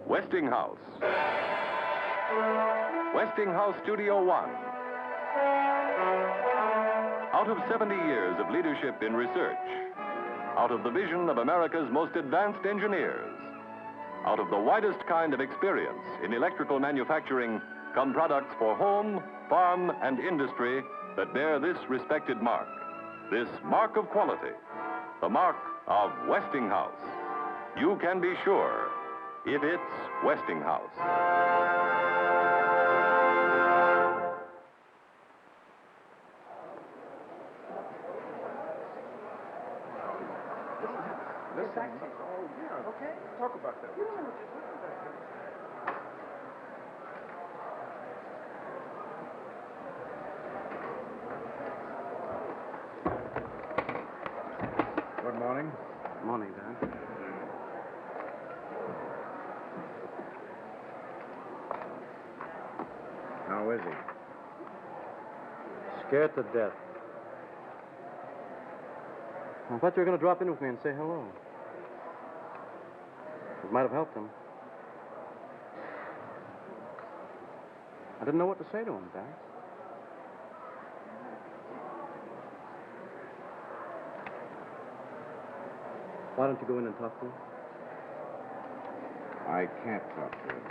Westinghouse. Westinghouse Studio One. Out of 70 years of leadership in research, out of the vision of America's most advanced engineers, out of the widest kind of experience in electrical manufacturing, come products for home, farm, and industry that bear this respected mark, this mark of quality, the mark of Westinghouse. You can be sure if it's Westinghouse. Oh, yeah. Okay. Talk about that. Good morning. Good morning, Dan. How is he? Scared to death. I thought you were going to drop in with me and say hello. It might have helped him. I didn't know what to say to him, Dan. Why don't you go in and talk to him? I can't talk to him.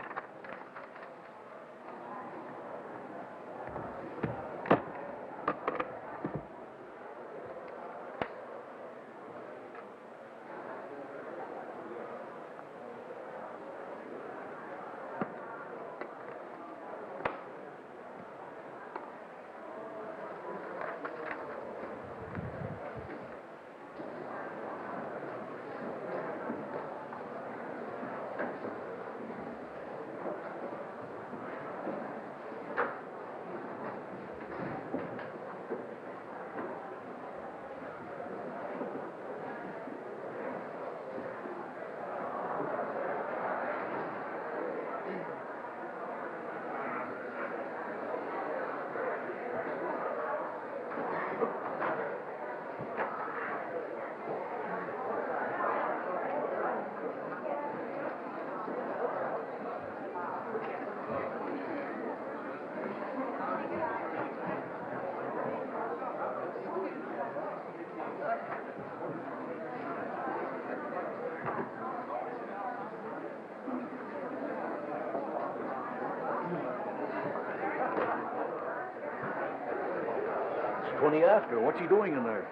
It's 20 after. What's he doing in there?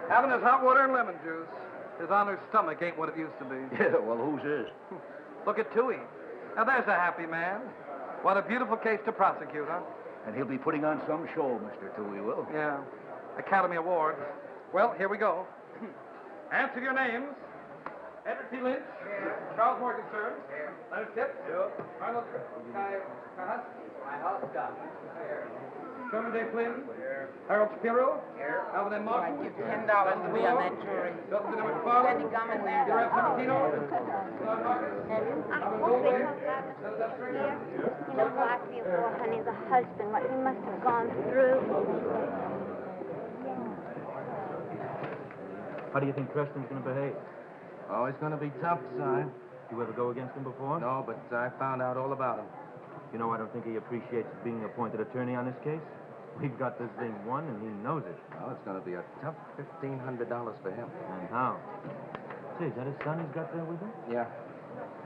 Having his hot water and lemon juice. His honor's stomach ain't what it used to be. Yeah, well, whose is? Look at Toohey. Now, there's a happy man. What a beautiful case to prosecute, huh? And he'll be putting on some show, Mr. Toohey will. Yeah. Academy Award. Well, here we go. Answer your names. Edward P. Lynch. Here. Charles Morgenstern. Here. Leonard Tipp. Here. Arnold Kahus. My house Scott. Here. Sherman J. Flynn. Here. Harold Shapiro. Here. Alvin M. Martin. I'd give $10 to be on that jury. Justin M. McFarland. Any gum in there? Peter F. Sabatino. John Marcus. Alvin Goldway. You know how I feel for honey, the husband, what he must have gone through. How do you think Preston's going to behave? Oh, he's going to be tough, Si. You ever go against him before? No, but I found out all about him. You know, I don't think he appreciates being appointed attorney on this case. We've got this thing won, and he knows it. Well, it's going to be a tough $1,500 for him. And how? Say, is that his son he's got there with him? Yeah.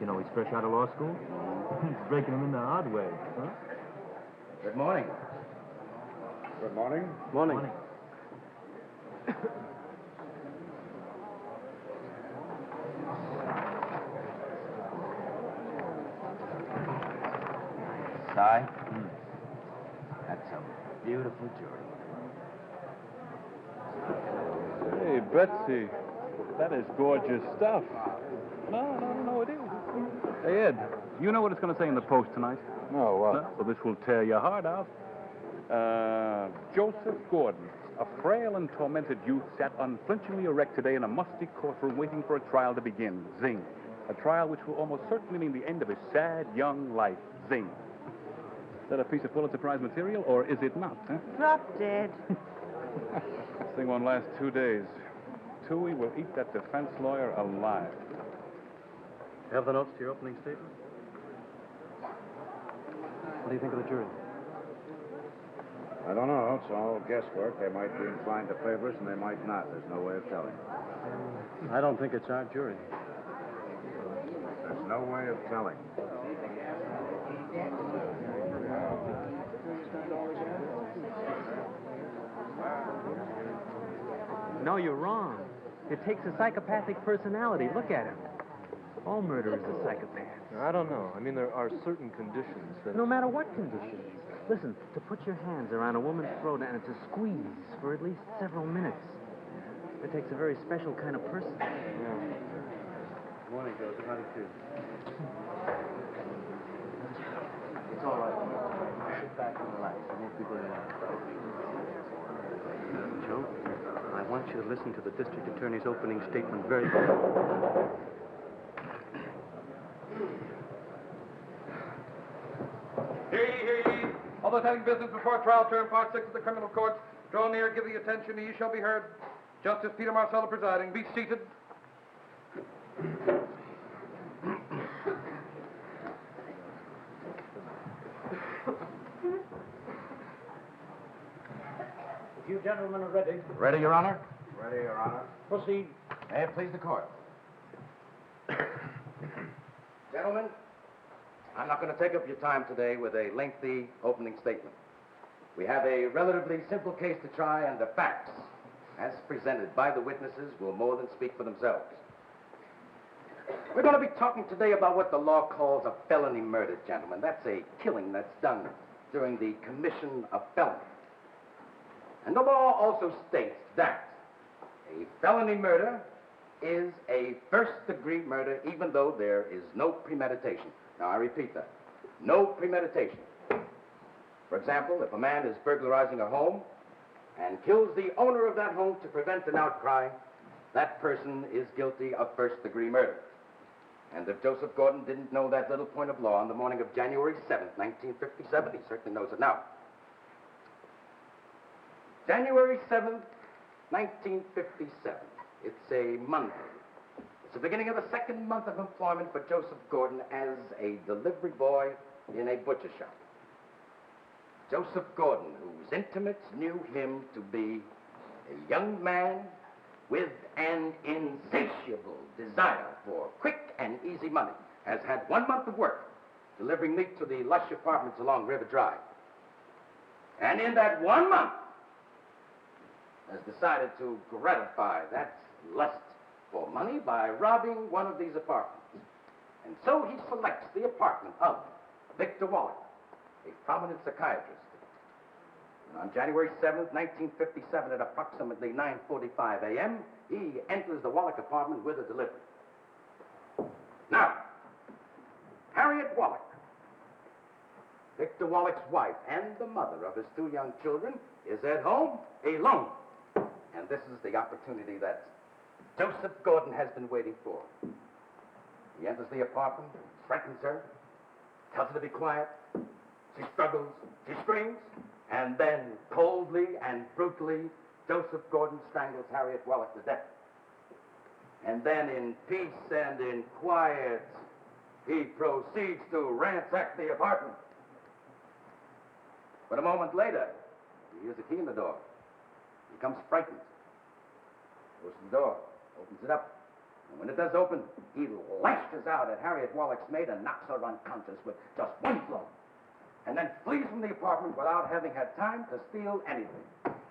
You know, he's fresh out of law school. He's breaking him in the hard way, huh? Good morning. Good morning. Morning. Si, that's a beautiful jury. Hey, Betsy, that is gorgeous stuff. No, it is. Hey, Ed, you know what it's going to say in the Post tonight? No, what? No, well, this will tear your heart out. Joseph Gordon, a frail and tormented youth, sat unflinchingly erect today in a musty courtroom waiting for a trial to begin. Zing. A trial which will almost certainly mean the end of his sad, young life. Zing. Is that a piece of Pulitzer Prize material, or is it not? Huh? Drop dead. This thing won't last 2 days. Toohey will eat that defense lawyer alive. You have the notes to your opening statement? do you think of the jury? I don't know. It's all guesswork. They might be inclined to favor us, and they might not. There's no way of telling. I don't think it's our jury. There's no way of telling. No, you're wrong. It takes a psychopathic personality. Look at him. All murderers are psychopaths. I don't know. I mean, there are certain conditions that... No matter what conditions. Listen, to put your hands around a woman's throat and to squeeze for at least several minutes. It takes a very special kind of person. Yeah. Morning, Joseph. How do you feel? It's all right. Sit back and relax. I won't be very long. Joe, I want you to listen to the district attorney's opening statement very carefully. Hear ye, hear ye. All those having business before trial term, part 6 of the criminal court, draw near, give the attention, and ye shall be heard. Justice Peter Marcello presiding. Be seated. If you gentlemen are ready. Ready, Your Honor? Ready, Your Honor. Proceed. May it please the court. Gentlemen, I'm not going to take up your time today with a lengthy opening statement. We have a relatively simple case to try, and the facts, as presented by the witnesses, will more than speak for themselves. We're going to be talking today about what the law calls a felony murder, gentlemen. That's a killing that's done during the commission of felony. And the law also states that a felony murder is a first-degree murder, even though there is no premeditation. Now, I repeat that. No premeditation. For example, if a man is burglarizing a home and kills the owner of that home to prevent an outcry, that person is guilty of first-degree murder. And if Joseph Gordon didn't know that little point of law on the morning of January 7th, 1957, he certainly knows it now. January 7th, 1957. It's a Monday. It's the beginning of the second month of employment for Joseph Gordon as a delivery boy in a butcher shop. Joseph Gordon, whose intimates knew him to be a young man with an insatiable desire for quick and easy money, has had 1 month of work delivering meat to the lush apartments along River Drive. And in that 1 month, has decided to gratify that lust for money by robbing one of these apartments. And so he selects the apartment of Victor Wallach, a prominent psychiatrist. And on January 7th, 1957, at approximately 9:45 a.m., he enters the Wallach apartment with a delivery. Now, Harriet Wallach, Victor Wallach's wife and the mother of his 2 young children, is at home alone. And this is the opportunity that Joseph Gordon has been waiting for. He enters the apartment, threatens her, tells her to be quiet. She struggles, she screams, and then coldly and brutally, Joseph Gordon strangles Harriet Wallach to death. And then in peace and in quiet, he proceeds to ransack the apartment. But a moment later, he hears a key in the door. He becomes frightened. Goes to the door, opens it up. And when it does open, he lashes out at Harriet Wallach's maid and knocks her unconscious with just one blow. And then flees from the apartment without having had time to steal anything.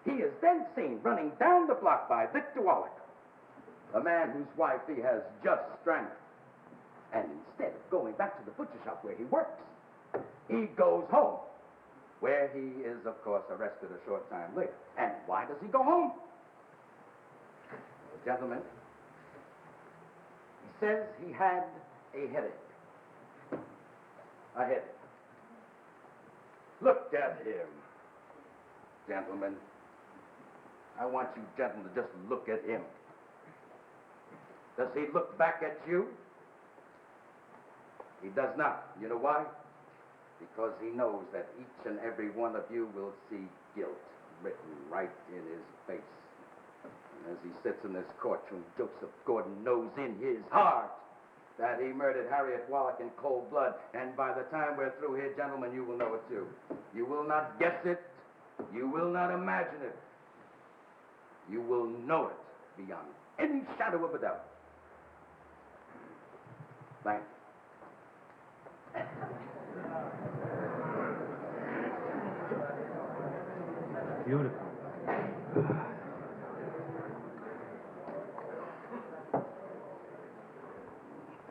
He is then seen running down the block by Victor Wallach, the man whose wife he has just strangled. And instead of going back to the butcher shop where he works, he goes home, where he is, of course, arrested a short time later. And why does he go home? Well, gentlemen, he says he had a headache. A headache. Look at him, gentlemen. I want you gentlemen to just look at him. Does he look back at you? He does not. You know why? Because he knows that each and every one of you will see guilt written right in his face. And as he sits in this courtroom, Joseph Gordon knows in his heart that he murdered Harriet Wallach in cold blood. And by the time we're through here, gentlemen, you will know it too. You will not guess it. You will not imagine it. You will know it beyond any shadow of a doubt. Thank you. Beautiful.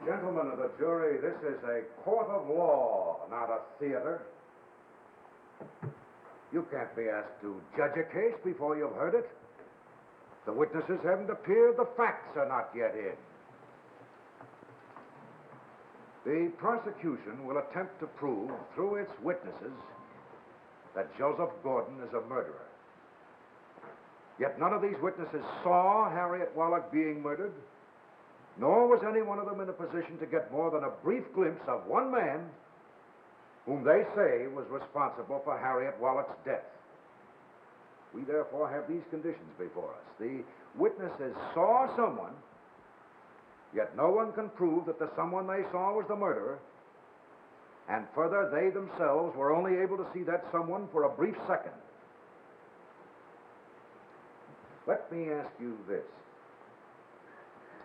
Gentlemen of the jury, this is a court of law, not a theater. You can't be asked to judge a case before you've heard it. The witnesses haven't appeared, the facts are not yet in. The prosecution will attempt to prove through its witnesses that Joseph Gordon is a murderer. Yet none of these witnesses saw Harriet Wallach being murdered, nor was any one of them in a position to get more than a brief glimpse of one man whom they say was responsible for Harriet Wallach's death. We therefore have these conditions before us. The witnesses saw someone, yet no one can prove that the someone they saw was the murderer, and further, they themselves were only able to see that someone for a brief second. Let me ask you this.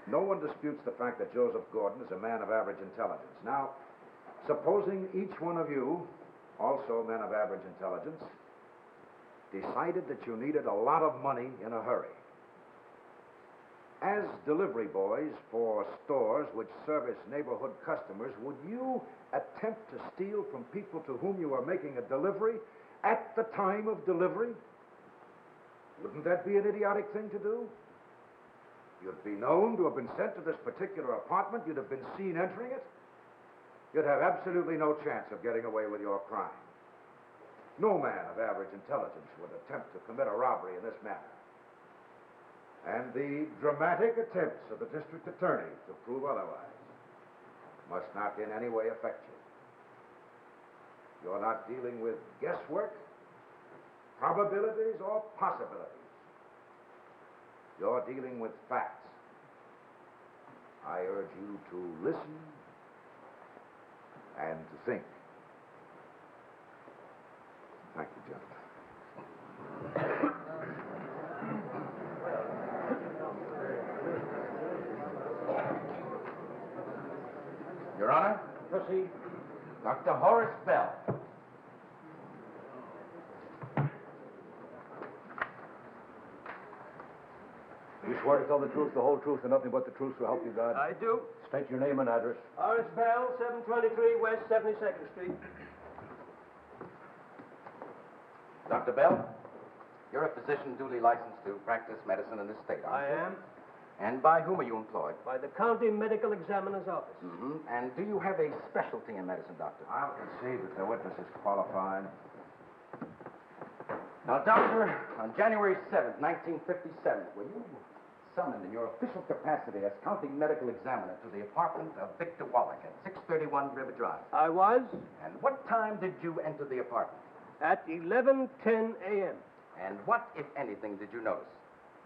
No one disputes the fact that Joseph Gordon is a man of average intelligence. Now, supposing each one of you, also men of average intelligence, decided that you needed a lot of money in a hurry. As delivery boys for stores which service neighborhood customers, would you attempt to steal from people to whom you are making a delivery at the time of delivery? Wouldn't that be an idiotic thing to do? You'd be known to have been sent to this particular apartment. You'd have been seen entering it. You'd have absolutely no chance of getting away with your crime. No man of average intelligence would attempt to commit a robbery in this manner. And the dramatic attempts of the district attorney to prove otherwise must not in any way affect you. You're not dealing with guesswork, probabilities, or possibilities. You're dealing with facts. I urge you to listen and to think. Thank you, gentlemen. Your Honor, proceed. Dr. Horace Bell. You swear to tell the truth, the whole truth, and nothing but the truth, so help you God? I do. State your name and address. Horace Bell, 723 West 72nd Street. Dr. Bell, you're a physician duly licensed to practice medicine in this state, aren't you? I am. And by whom are you employed? By the County Medical Examiner's Office. Mm-hmm. And do you have a specialty in medicine, Doctor? I'll concede that the witness is qualified. Now, Doctor, on January 7th, 1957, were you summoned in your official capacity as County Medical Examiner to the apartment of Victor Wallach at 631 River Drive? I was. And what time did you enter the apartment? At 11:10 a.m. And what, if anything, did you notice?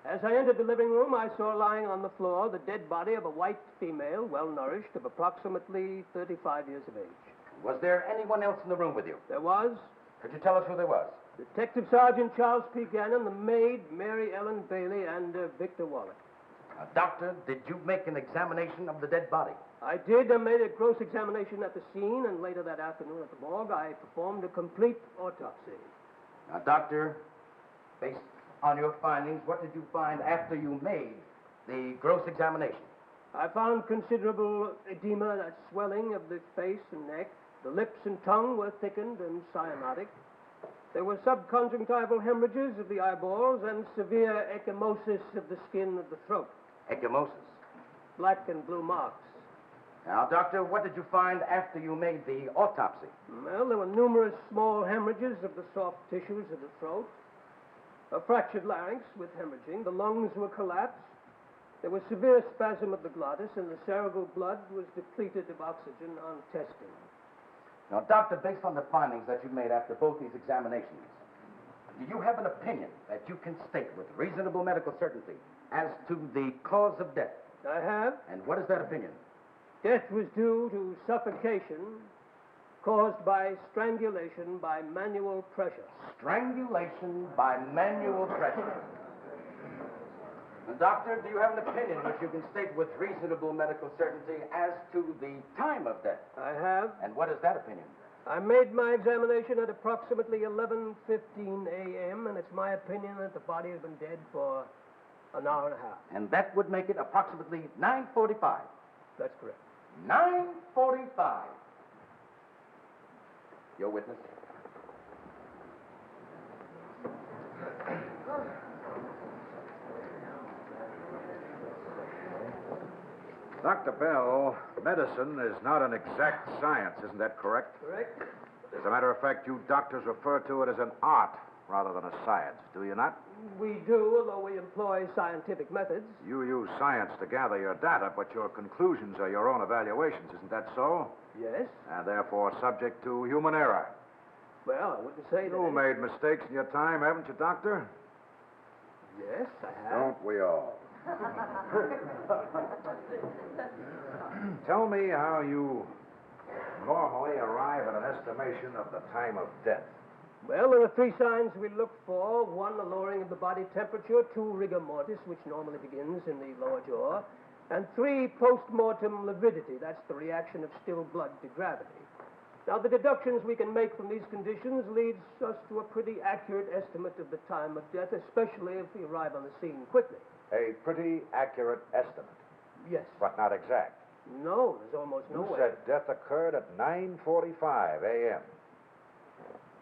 As I entered the living room, I saw lying on the floor the dead body of a white female, well-nourished, of approximately 35 years of age. Was there anyone else in the room with you? There was Could you tell us who there was? Detective Sergeant Charles P. Gannon, the maid, Mary Ellen Bailey, and Victor Wallach. Now, Doctor, did you make an examination of the dead body? I did. I made a gross examination at the scene, and later that afternoon at the morgue, I performed a complete autopsy. Now, Doctor, based on your findings, what did you find after you made the gross examination? I found considerable edema, that swelling of the face and neck. The lips and tongue were thickened and cyanotic. There were subconjunctival hemorrhages of the eyeballs and severe ecchymosis of the skin of the throat. Ecchymosis. Black and blue marks. Now, Doctor, what did you find after you made the autopsy? Well, there were numerous small hemorrhages of the soft tissues of the throat. A fractured larynx with hemorrhaging. The lungs were collapsed. There was severe spasm of the glottis, and the cerebral blood was depleted of oxygen on testing. Now, Doctor, based on the findings that you made after both these examinations, do you have an opinion that you can state with reasonable medical certainty as to the cause of death? I have. And what is that opinion? Death was due to suffocation caused by strangulation by manual pressure. Strangulation by manual pressure. Doctor, do you have an opinion which you can state with reasonable medical certainty as to the time of death? I have. And what is that opinion? I made my examination at approximately 11:15 a.m., and it's my opinion that the body has been dead for an hour and a half. And that would make it approximately 9:45. That's correct. 9:45. Your witness? Dr. Bell, medicine is not an exact science, isn't that correct? Correct. As a matter of fact, you doctors refer to it as an art rather than a science, do you not? We do, although we employ scientific methods. You use science to gather your data, but your conclusions are your own evaluations, isn't that so? Yes. And therefore subject to human error. Well, I wouldn't say that. You made mistakes in your time, haven't you, Doctor? Yes, I have. Don't we all? Tell me how you normally arrive at an estimation of the time of death. Well, there are three signs we look for. One, a lowering of the body temperature. Two, rigor mortis, which normally begins in the lower jaw. And three, post-mortem lividity. That's the reaction of still blood to gravity. Now, the deductions we can make from these conditions leads us to a pretty accurate estimate of the time of death, especially if we arrive on the scene quickly. A pretty accurate estimate, Yes. but not exact. No, there's almost no You way. said death occurred at 9:45 a.m.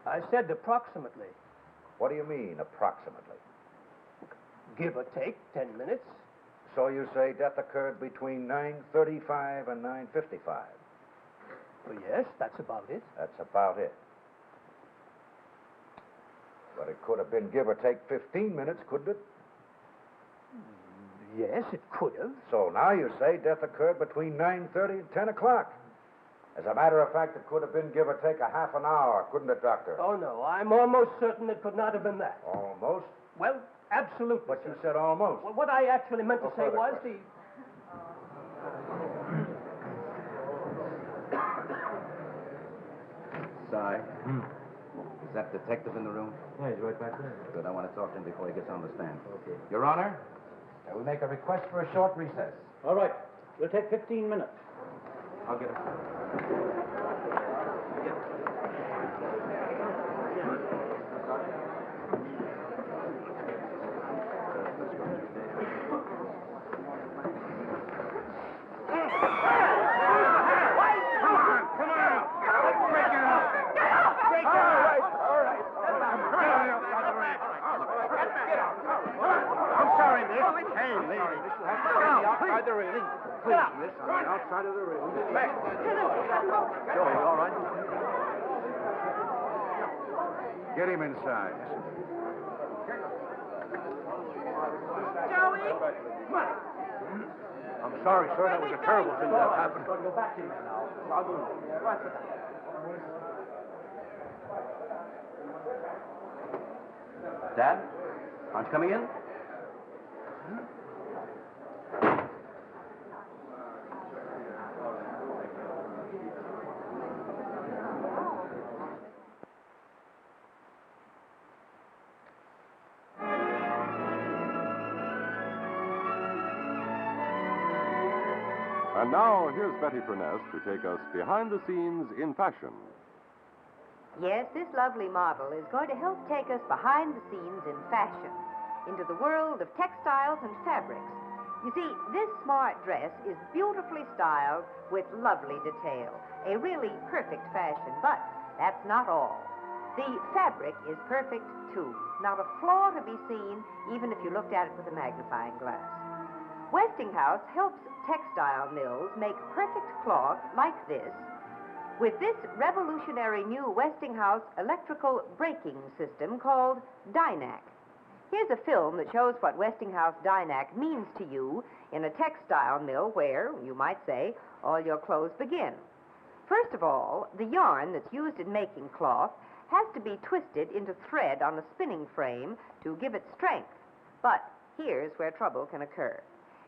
I said approximately. What do you mean, approximately? Give or take 10 minutes. So you say death occurred between 9:35 and 9:55? Well, yes, that's about it. That's about it. But it could have been give or take 15 minutes, couldn't it? Yes, it could have. So now you say death occurred between 9:30 and 10 o'clock. As a matter of fact, it could have been give or take a half an hour, couldn't it, Doctor? Oh, no, I'm almost certain it could not have been that. Almost? Well, absolutely. But you said almost. Well, what I actually meant to No say further was questions. Si. Is that detective in the room? Yeah, he's right back there. Good. I want to talk to him before he gets on the stand. Okay. Your Honor, we make a request for a short recess. All right. We'll take 15 minutes. I'll get him. Outside the railing. Please, miss. On the outside of the railing. Back. Joey, all right? Get him inside. Joey? I'm sorry, sir. That was a terrible thing that happened. Go back in there now. I'll go. Dad? Aren't you coming in? And now, here's Betty Furness to take us behind the scenes in fashion. Yes, this lovely model is going to help take us behind the scenes in fashion, into the world of textiles and fabrics. You see, this smart dress is beautifully styled with lovely detail, a really perfect fashion, but that's not all. The fabric is perfect, too. Not a flaw to be seen, even if you looked at it with a magnifying glass. Westinghouse helps textile mills make perfect cloth like this with this revolutionary new Westinghouse electrical braking system called Dynac. Here's a film that shows what Westinghouse Dynac means to you in a textile mill where, you might say, all your clothes begin. First of all, the yarn that's used in making cloth has to be twisted into thread on a spinning frame to give it strength. But here's where trouble can occur.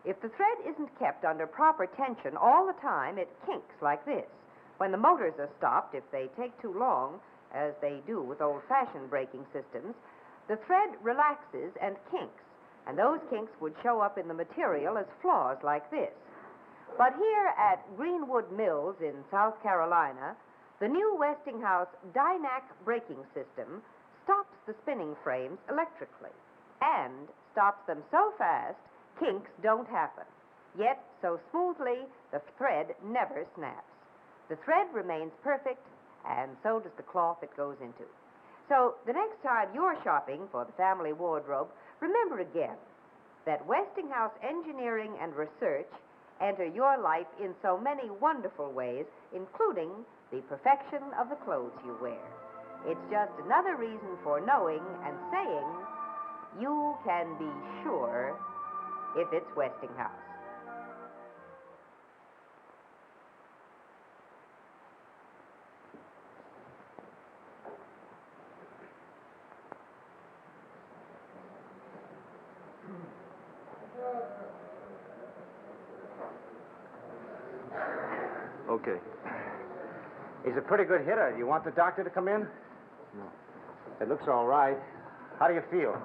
If the thread isn't kept under proper tension all the time, it kinks like this. When the motors are stopped, if they take too long, as they do with old-fashioned braking systems, the thread relaxes and kinks, and those kinks would show up in the material as flaws like this. But here at Greenwood Mills in South Carolina, the new Westinghouse Dynac braking system stops the spinning frames electrically and stops them so fast kinks don't happen. Yet, so smoothly, the thread never snaps. The thread remains perfect, and so does the cloth it goes into. So, the next time you're shopping for the family wardrobe, remember again that Westinghouse Engineering and Research enter your life in so many wonderful ways, including the perfection of the clothes you wear. It's just another reason for knowing and saying you can be sure if it's Westinghouse. Okay. He's a pretty good hitter. Do you want the doctor to come in? No. It looks all right. How do you feel?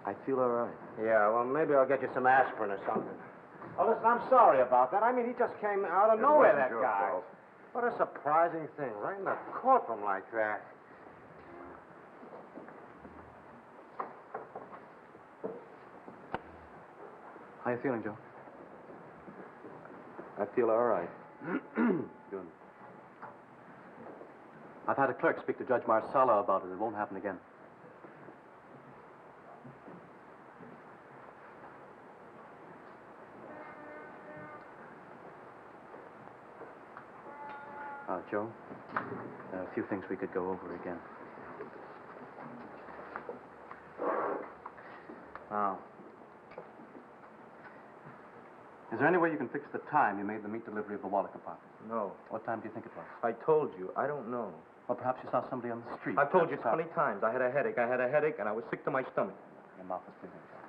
I feel all right. Yeah, well, maybe I'll get you some aspirin or something. Oh, listen, I'm sorry about that. I mean, he just came out of nowhere, that guy. What a surprising thing, right in the courtroom like that. How you feeling, Joe? I feel all right. Good. I've had a clerk speak to Judge Marsala about it. It won't happen again. Joe, there are a few things we could go over again. Now, is there any way you can fix the time you made the meat delivery of the wallet compartment? No. What time do you think it was? I told you. I don't know. Well, perhaps you saw somebody on the street. I've told you 20 times. I had a headache, and I was sick to my stomach. Your mouth is bleeding, Joe.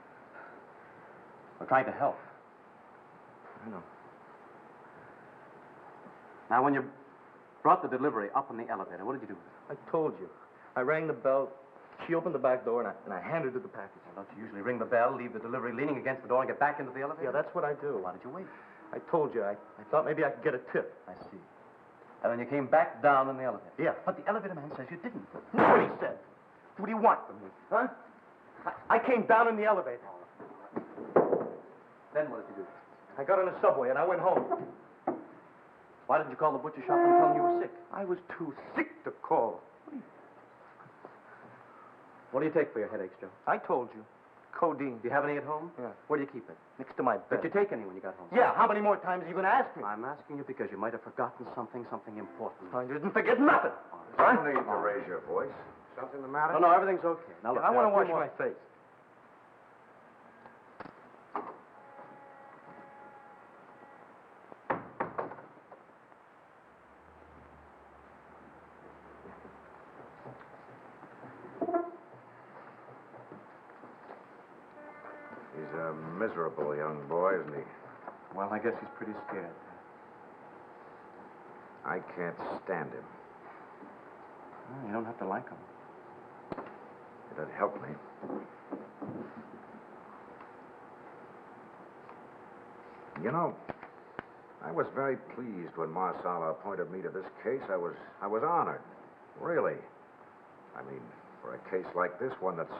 We're trying to help. I know. Now, when you brought the delivery up in the elevator, what did you do with it? I told you. I rang the bell. She opened the back door, and I handed her the package. Well, don't you usually ring the bell, leave the delivery leaning against the door, and get back into the elevator? Yeah, that's what I do. Why did you wait? I told you. I thought maybe I could get a tip. I see. And then you came back down in the elevator. Yeah. But the elevator man says you didn't. That's what he said. What do you want from me? Huh? I came down in the elevator. Then what did you do? I got on a subway, and I went home. Why didn't you call the butcher shop and tell them you were sick? I was too sick to call. What do you take for your headaches, Joe? I told you. Codeine. Do you have any at home? Yeah. Where do you keep it? Next to my bed. Did you take any when you got home? Yeah, how many more times are you going to ask me? I'm asking you because you might have forgotten something important. I didn't forget nothing. No need to raise your voice. Something the matter? No, everything's okay. Now, look, I want to wash more... my face. He's a miserable young boy, isn't he? Well, I guess he's pretty scared. I can't stand him. Well, you don't have to like him. It'd help me. You know, I was very pleased when Marsala appointed me to this case. I was honored. Really. I mean, for a case like this one that's,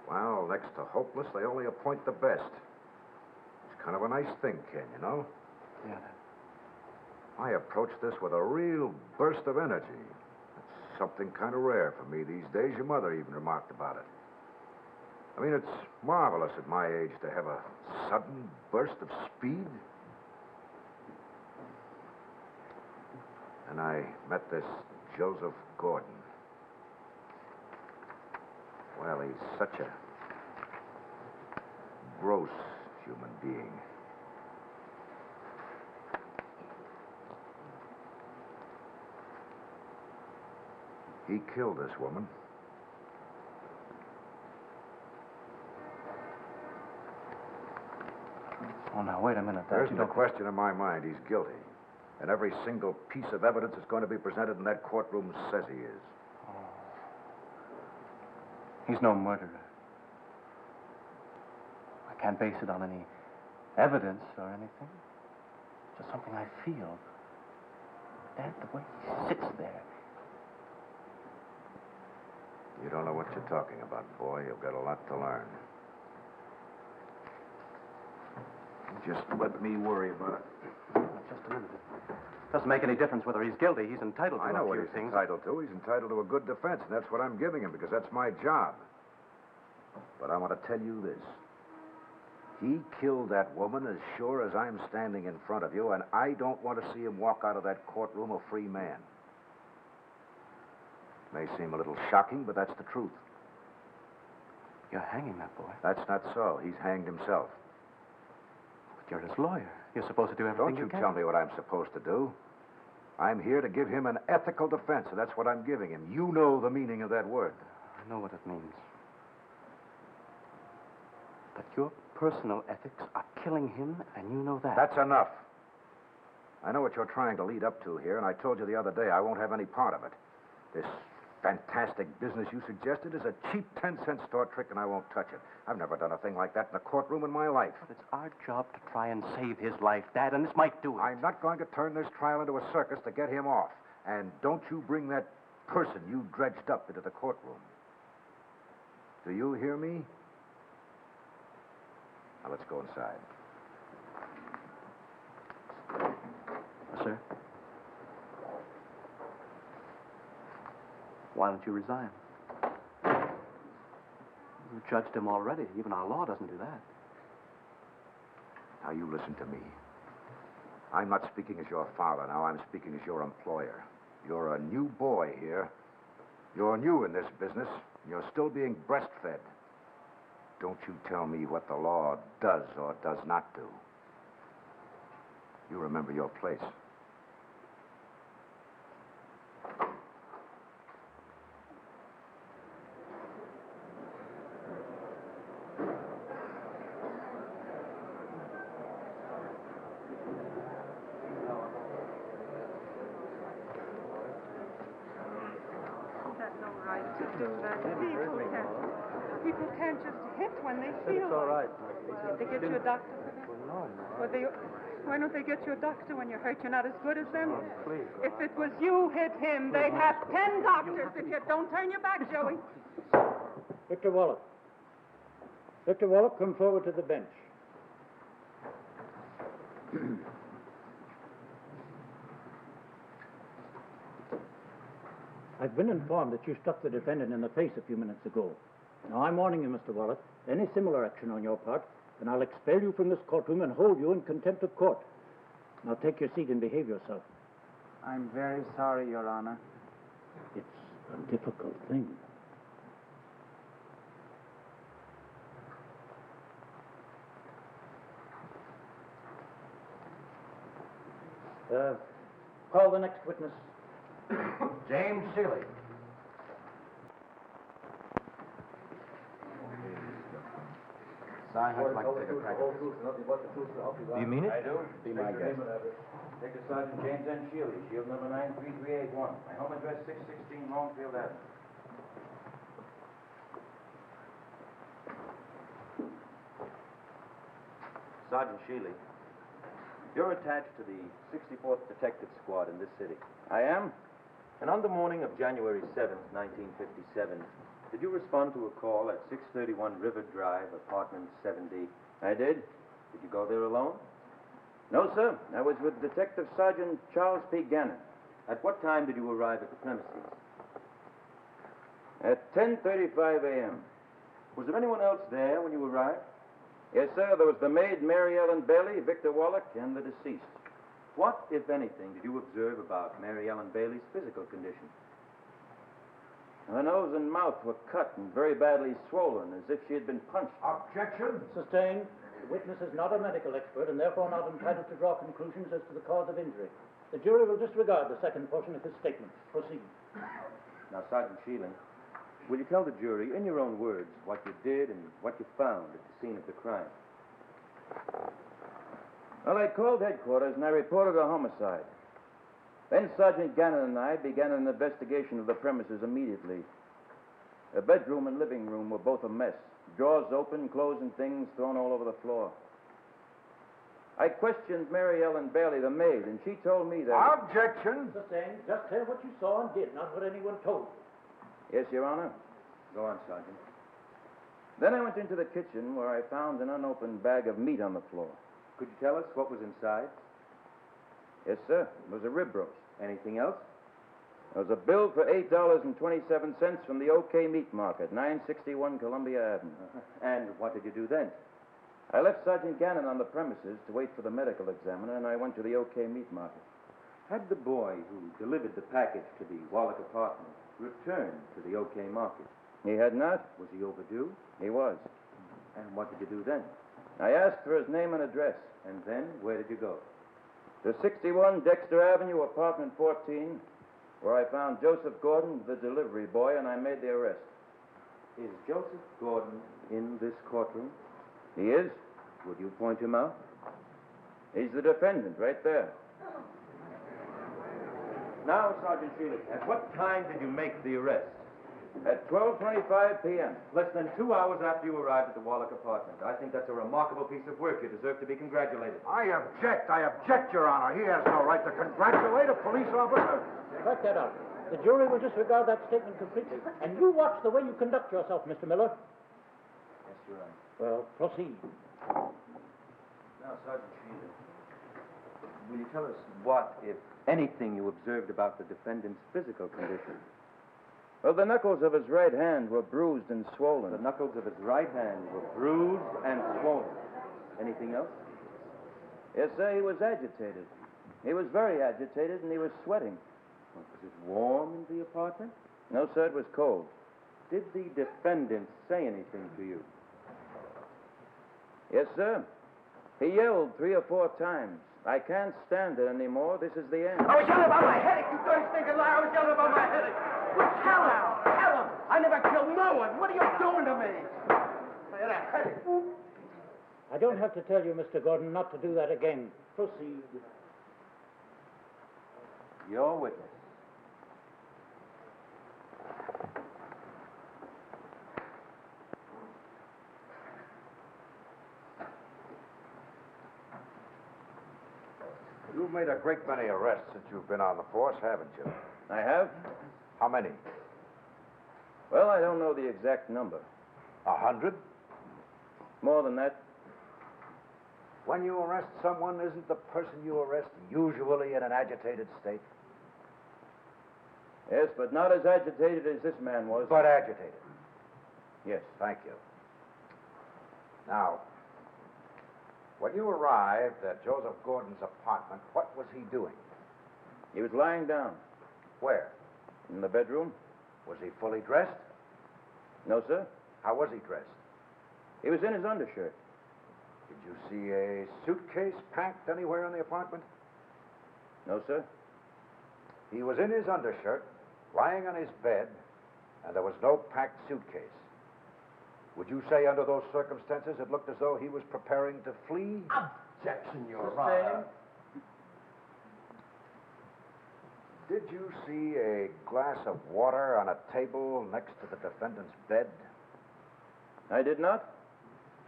well, next to hopeless, they only appoint the best. It's kind of a nice thing, Ken, you know? Yeah. I approached this with a real burst of energy. It's something kind of rare for me these days. Your mother even remarked about it. I mean, it's marvelous at my age to have a sudden burst of speed. And I met this Joseph Gordon. Well, he's such a gross human being. He killed this woman. now, wait a minute. There isn't a question in my mind. He's guilty. And every single piece of evidence that's going to be presented in that courtroom says he is. He's no murderer. I can't base it on any evidence or anything. It's just something I feel. Dad, the way he sits there. You don't know what you're talking about, boy. You've got a lot to learn. Just let me worry about it. Just a minute. It doesn't make any difference whether he's guilty. He's entitled to I know a what few he's things. entitled to. He's entitled to a good defense, and that's what I'm giving him, because that's my job. But I want to tell you this. He killed that woman as sure as I'm standing in front of you, and I don't want to see him walk out of that courtroom a free man. May seem a little shocking, but that's the truth. You're hanging that boy. That's not so. He's hanged himself. But you're his lawyer. You're supposed to do everything Don't you can. tell me what I'm supposed to do. I'm here to give him an ethical defense, and that's what I'm giving him. You know the meaning of that word. I know what it means. But your personal ethics are killing him, and you know that. That's enough. I know what you're trying to lead up to here, and I told you the other day I won't have any part of it. This fantastic business you suggested is a cheap 10-cent store trick, and I won't touch it. I've never done a thing like that in a courtroom in my life. But it's our job to try and save his life, Dad, and this might do it. I'm not going to turn this trial into a circus to get him off. And don't you bring that person you dredged up into the courtroom. Do you hear me? Now, let's go inside. Sir? Why don't you resign? You judged him already. Even our law doesn't do that. Now, you listen to me. I'm not speaking as your father now. I'm speaking as your employer. You're a new boy here. You're new in this business. You're still being breastfed. Don't you tell me what the law does or does not do. You remember your place. People can't just hit when they feel It's all right. They get you a doctor for that? Why don't they get you a doctor when you're hurt? You're not as good as them. Please. If it was you hit him, they'd have 10 doctors. If you don't turn your back, Joey. Victor Wallop. Victor Wallop, come forward to the bench. I've been informed that you struck the defendant in the face a few minutes ago. Now, I'm warning you, Mr. Wallop, any similar action on your part, and I'll expel you from this courtroom and hold you in contempt of court. Now, take your seat and behave yourself. I'm very sorry, Your Honor. It's a difficult thing. Call the next witness. James Seeley. I'd like to take a crack at this. Do you mean it? I do. Be my guest. Detective Sergeant James N. Shieldy, shield number 93381. My home address, 616 Longfield Avenue. Sergeant Shealy, you're attached to the 64th Detective Squad in this city. I am. And on the morning of January 7th, 1957, did you respond to a call at 631 River Drive, apartment 7D? I did. Did you go there alone? No, sir. I was with Detective Sergeant Charles P. Gannon. At what time did you arrive at the premises? At 10:35 a.m. Was there anyone else there when you arrived? Yes, sir. There was the maid, Mary Ellen Bailey, Victor Wallach, and the deceased. What, if anything, did you observe about Mary Ellen Bailey's physical condition? Her nose and mouth were cut and very badly swollen, as if she had been punched. Objection. Sustained. The witness is not a medical expert and therefore not entitled to draw conclusions as to the cause of injury. The jury will disregard the second portion of his statement. Proceed. Now, Sergeant Sheeling, will you tell the jury, in your own words, what you did and what you found at the scene of the crime? Well, I called headquarters and I reported a homicide. Then Sergeant Gannon and I began an investigation of the premises immediately. The bedroom and living room were both a mess. Drawers open, clothes and things thrown all over the floor. I questioned Mary Ellen Bailey, the maid, and she told me that... Objection! Sustained. Just tell what you saw and did, not what anyone told you. Yes, Your Honor. Go on, Sergeant. Then I went into the kitchen where I found an unopened bag of meat on the floor. Could you tell us what was inside? Yes, sir. It was a rib roast. Anything else? There was a bill for $8.27 from the OK Meat Market, 961 Columbia Avenue. And what did you do then? I left Sergeant Gannon on the premises to wait for the medical examiner, and I went to the OK Meat Market. Had the boy who delivered the package to the Wallach apartment returned to the OK Market? He had not. Was he overdue? He was. And what did you do then? I asked for his name and address. And then, where did you go? To 61 Dexter Avenue, apartment 14, where I found Joseph Gordon, the delivery boy, and I made the arrest. Is Joseph Gordon in this courtroom? He is. Would you point him out? He's the defendant, right there. Now, Sergeant Felix, at what time did you make the arrest? At 12:25 p.m. Less than 2 hours after you arrived at the Wallach apartment. I think that's a remarkable piece of work. You deserve to be congratulated. I object, Your Honor. He has no right to congratulate a police officer. Cut that out. The jury will disregard that statement completely. And you watch the way you conduct yourself, Mr. Miller. Yes, Your Honor. Well, proceed. Now, Sergeant Sheehan, will you tell us what, if anything, you observed about the defendant's physical condition? Well, the knuckles of his right hand were bruised and swollen. The knuckles of his right hand were bruised and swollen. Anything else? Yes, sir, he was agitated. He was very agitated, and he was sweating. Well, was it warm in the apartment? No, sir, it was cold. Did the defendant say anything to you? Yes, sir. He yelled 3 or 4 times. I can't stand it anymore. This is the end. I was yelling about my headache, you dirty stinking liar. I was yelling about my headache. Well, tell him. Tell him. I never killed no one. What are you doing to me? I had a headache. I don't have to tell you, Mr. Gordon, not to do that again. Proceed. Your witness. You've made a great many arrests since you've been on the force, haven't you? I have? How many? Well, I don't know the exact number. 100? More than that. When you arrest someone, isn't the person you arrest usually in an agitated state? Yes, but not as agitated as this man was. But agitated. Yes. Thank you. Now, when you arrived at Joseph Gordon's apartment, what was he doing? He was lying down. Where? In the bedroom. Was he fully dressed? No, sir. How was he dressed? He was in his undershirt. Did you see a suitcase packed anywhere in the apartment? No, sir. He was in his undershirt, lying on his bed, and there was no packed suitcase. Would you say under those circumstances it looked as though he was preparing to flee? Objection, Your Honor. Did you see a glass of water on a table next to the defendant's bed? I did not.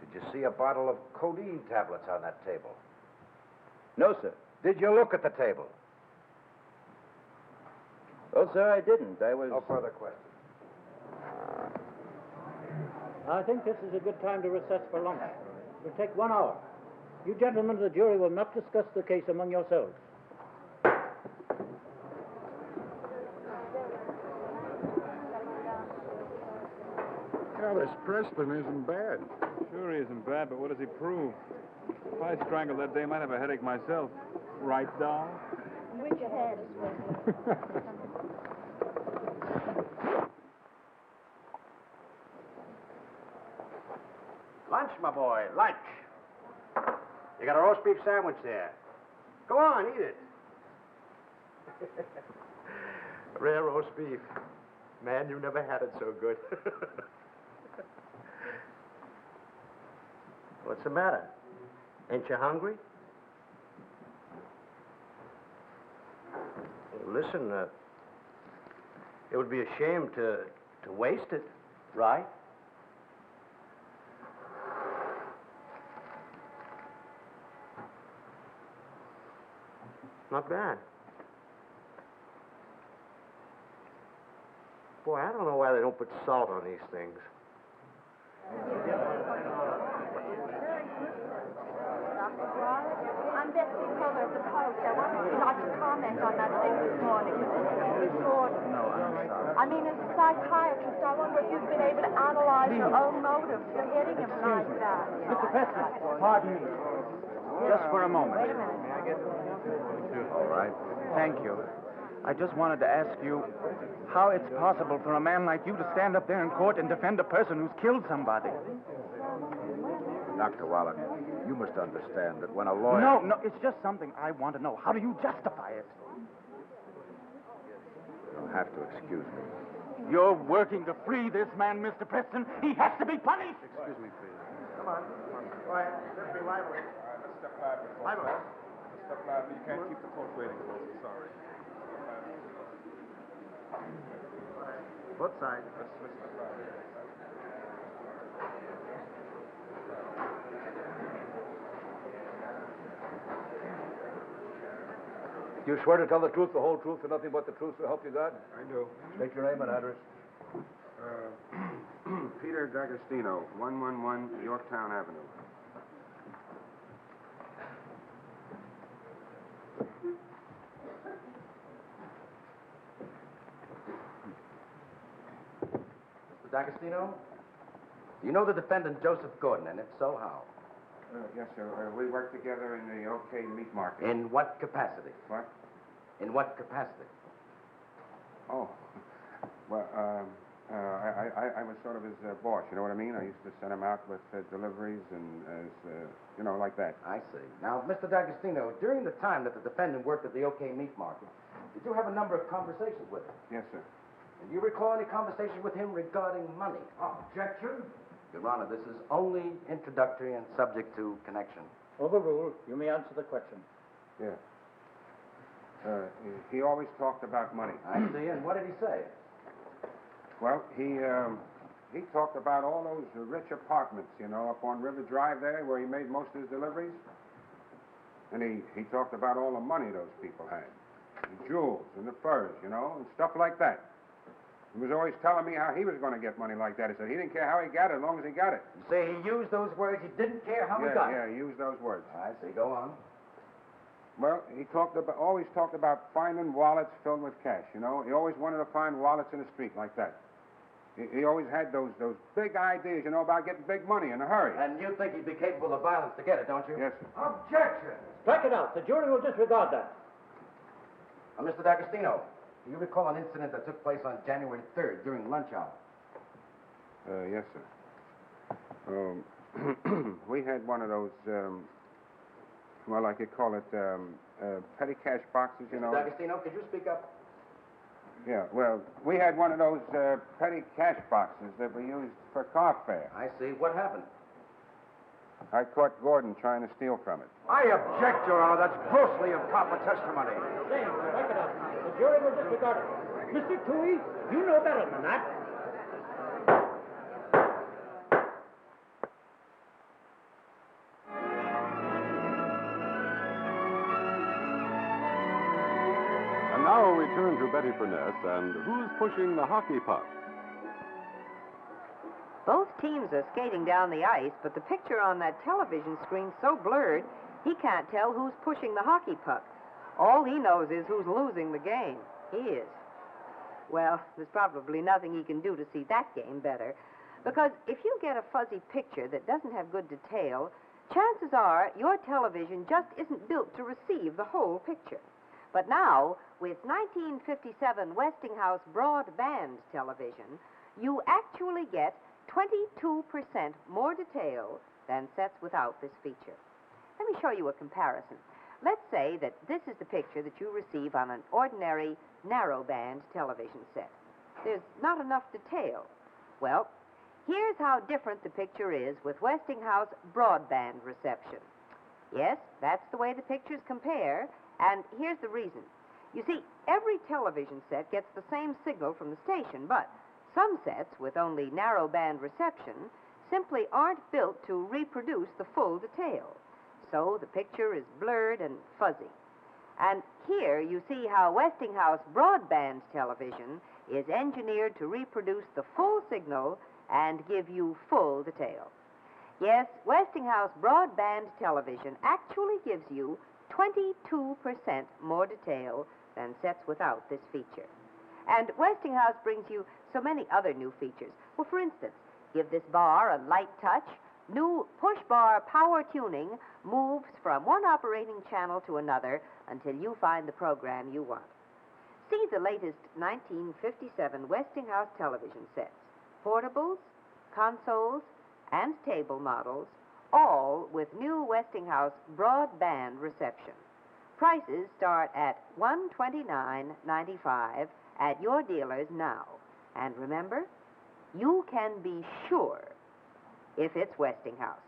Did you see a bottle of codeine tablets on that table? No, sir. Did you look at the table? Oh, sir, I didn't. I was... No further questions. I think this is a good time to recess for lunch. We'll take 1 hour. You gentlemen of the jury will not discuss the case among yourselves. Well, this Preston isn't bad. Sure he isn't bad, but what does he prove? If I strangled that dame, I'd have a headache myself. Right, doll? Which head? Lunch, my boy, lunch. You got a roast beef sandwich there. Go on, eat it. Rare roast beef. Man, you never had it so good. What's the matter? Ain't you hungry? Listen, it would be a shame to waste it. Right? Not bad. Boy, I don't know why they don't put salt on these things. I'm Betsy Fuller of the Post. I wanted you not to comment on that thing this morning. Miss Gordon. No, I'm sorry. I mean, as a psychiatrist, I wonder if you've been able to analyze your own motives for hitting him like that. Mr. Preston, pardon me. Just for a moment. Wait a minute. All right. Thank you. I just wanted to ask you how it's possible for a man like you to stand up there in court and defend a person who's killed somebody. Dr. Wallet, you must understand that when a lawyer... No, it's just something I want to know. How do you justify it? You'll have to excuse me. You're working to free this man, Mr. Preston. He has to be punished. Excuse me, please. Come on. Quiet. Let's be lively. Let's step lively. Lively. Let's step lively. You can't keep the court waiting, folks. I'm sorry. Both sides. Let's step lively. Do you swear to tell the truth, the whole truth, and nothing but the truth, so help you God? I do. State your name and address. Peter D'Agostino, 111 Yorktown Avenue. Mr. D'Agostino, do you know the defendant, Joseph Gordon, and if so, how? Yes, sir. We work together in the OK Meat Market. In what capacity? What? In what capacity? Oh. Well, I was sort of his boss, you know what I mean? I used to send him out with deliveries and as, like that. I see. Now, Mr. D'Agostino, during the time that the defendant worked at the OK Meat Market, did you have a number of conversations with him? Yes, sir. And do you recall any conversations with him regarding money? Objection. Your Honor, this is only introductory and subject to connection. Overruled. You may answer the question. Yeah. He always talked about money. I see. And what did he say? Well, he talked about all those rich apartments, up on River Drive there where he made most of his deliveries. And he talked about all the money those people had. The jewels and the furs, and stuff like that. He was always telling me how he was going to get money like that. He said he didn't care how he got it as long as he got it. You say he used those words, he didn't care how he got it? Yeah, he used those words. I see. Go on. Well, he always talked about finding wallets filled with cash, He always wanted to find wallets in the street like that. He always had those big ideas, about getting big money in a hurry. And you think he'd be capable of violence to get it, don't you? Yes, sir. Objection. Strike it out. The jury will disregard that. Mr. D'Agostino, do you recall an incident that took place on January 3rd during lunch hour? Yes, sir. We had one of those, I could call it petty cash boxes, Mr. D'Agostino, could you speak up? Yeah, well, we had one of those petty cash boxes that we used for car fare. I see. What happened? I caught Gordon trying to steal from it. I object, Your Honor. That's grossly improper testimony. James, strike it out. The jury will disregard it. Mr. Toohey, you know better than that. And now we turn to Betty Furness and Who's Pushing the Hockey Puck? Both teams are skating down the ice, but the picture on that television screen's so blurred, he can't tell who's pushing the hockey puck. All he knows is who's losing the game. He is. Well, there's probably nothing he can do to see that game better, because if you get a fuzzy picture that doesn't have good detail, chances are your television just isn't built to receive the whole picture. But now, with 1957 Westinghouse broadband television, you actually get 22% more detail than sets without this feature. Let me show you a comparison. Let's say that this is the picture that you receive on an ordinary narrowband television set. There's not enough detail. Well, here's how different the picture is with Westinghouse broadband reception. Yes, that's the way the pictures compare, and here's the reason. You see, every television set gets the same signal from the station, but some sets with only narrow-band reception simply aren't built to reproduce the full detail. So the picture is blurred and fuzzy. And here you see how Westinghouse broadband television is engineered to reproduce the full signal and give you full detail. Yes, Westinghouse broadband television actually gives you 22% more detail than sets without this feature. And Westinghouse brings you so many other new features. Well, for instance, give this bar a light touch. New push bar power tuning moves from one operating channel to another until you find the program you want. See the latest 1957 Westinghouse television sets, portables, consoles, and table models, all with new Westinghouse broadband reception. Prices start at $129.95 at your dealers now. And remember, you can be sure if it's Westinghouse.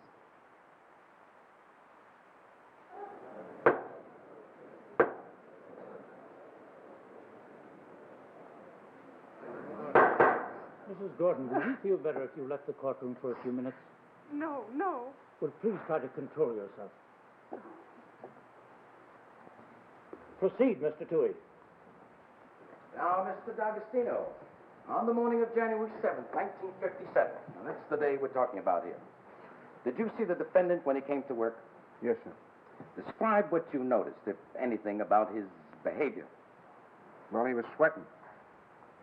Mrs. Gordon, would you feel better if you left the courtroom for a few minutes? No, no. Well, please try to control yourself. Proceed, Mr. Toohey. Now, Mr. D'Agostino, on the morning of January 7th, 1957, now that's the day we're talking about here, did you see the defendant when he came to work? Yes, sir. Describe what you noticed, if anything, about his behavior. Well, he was sweating.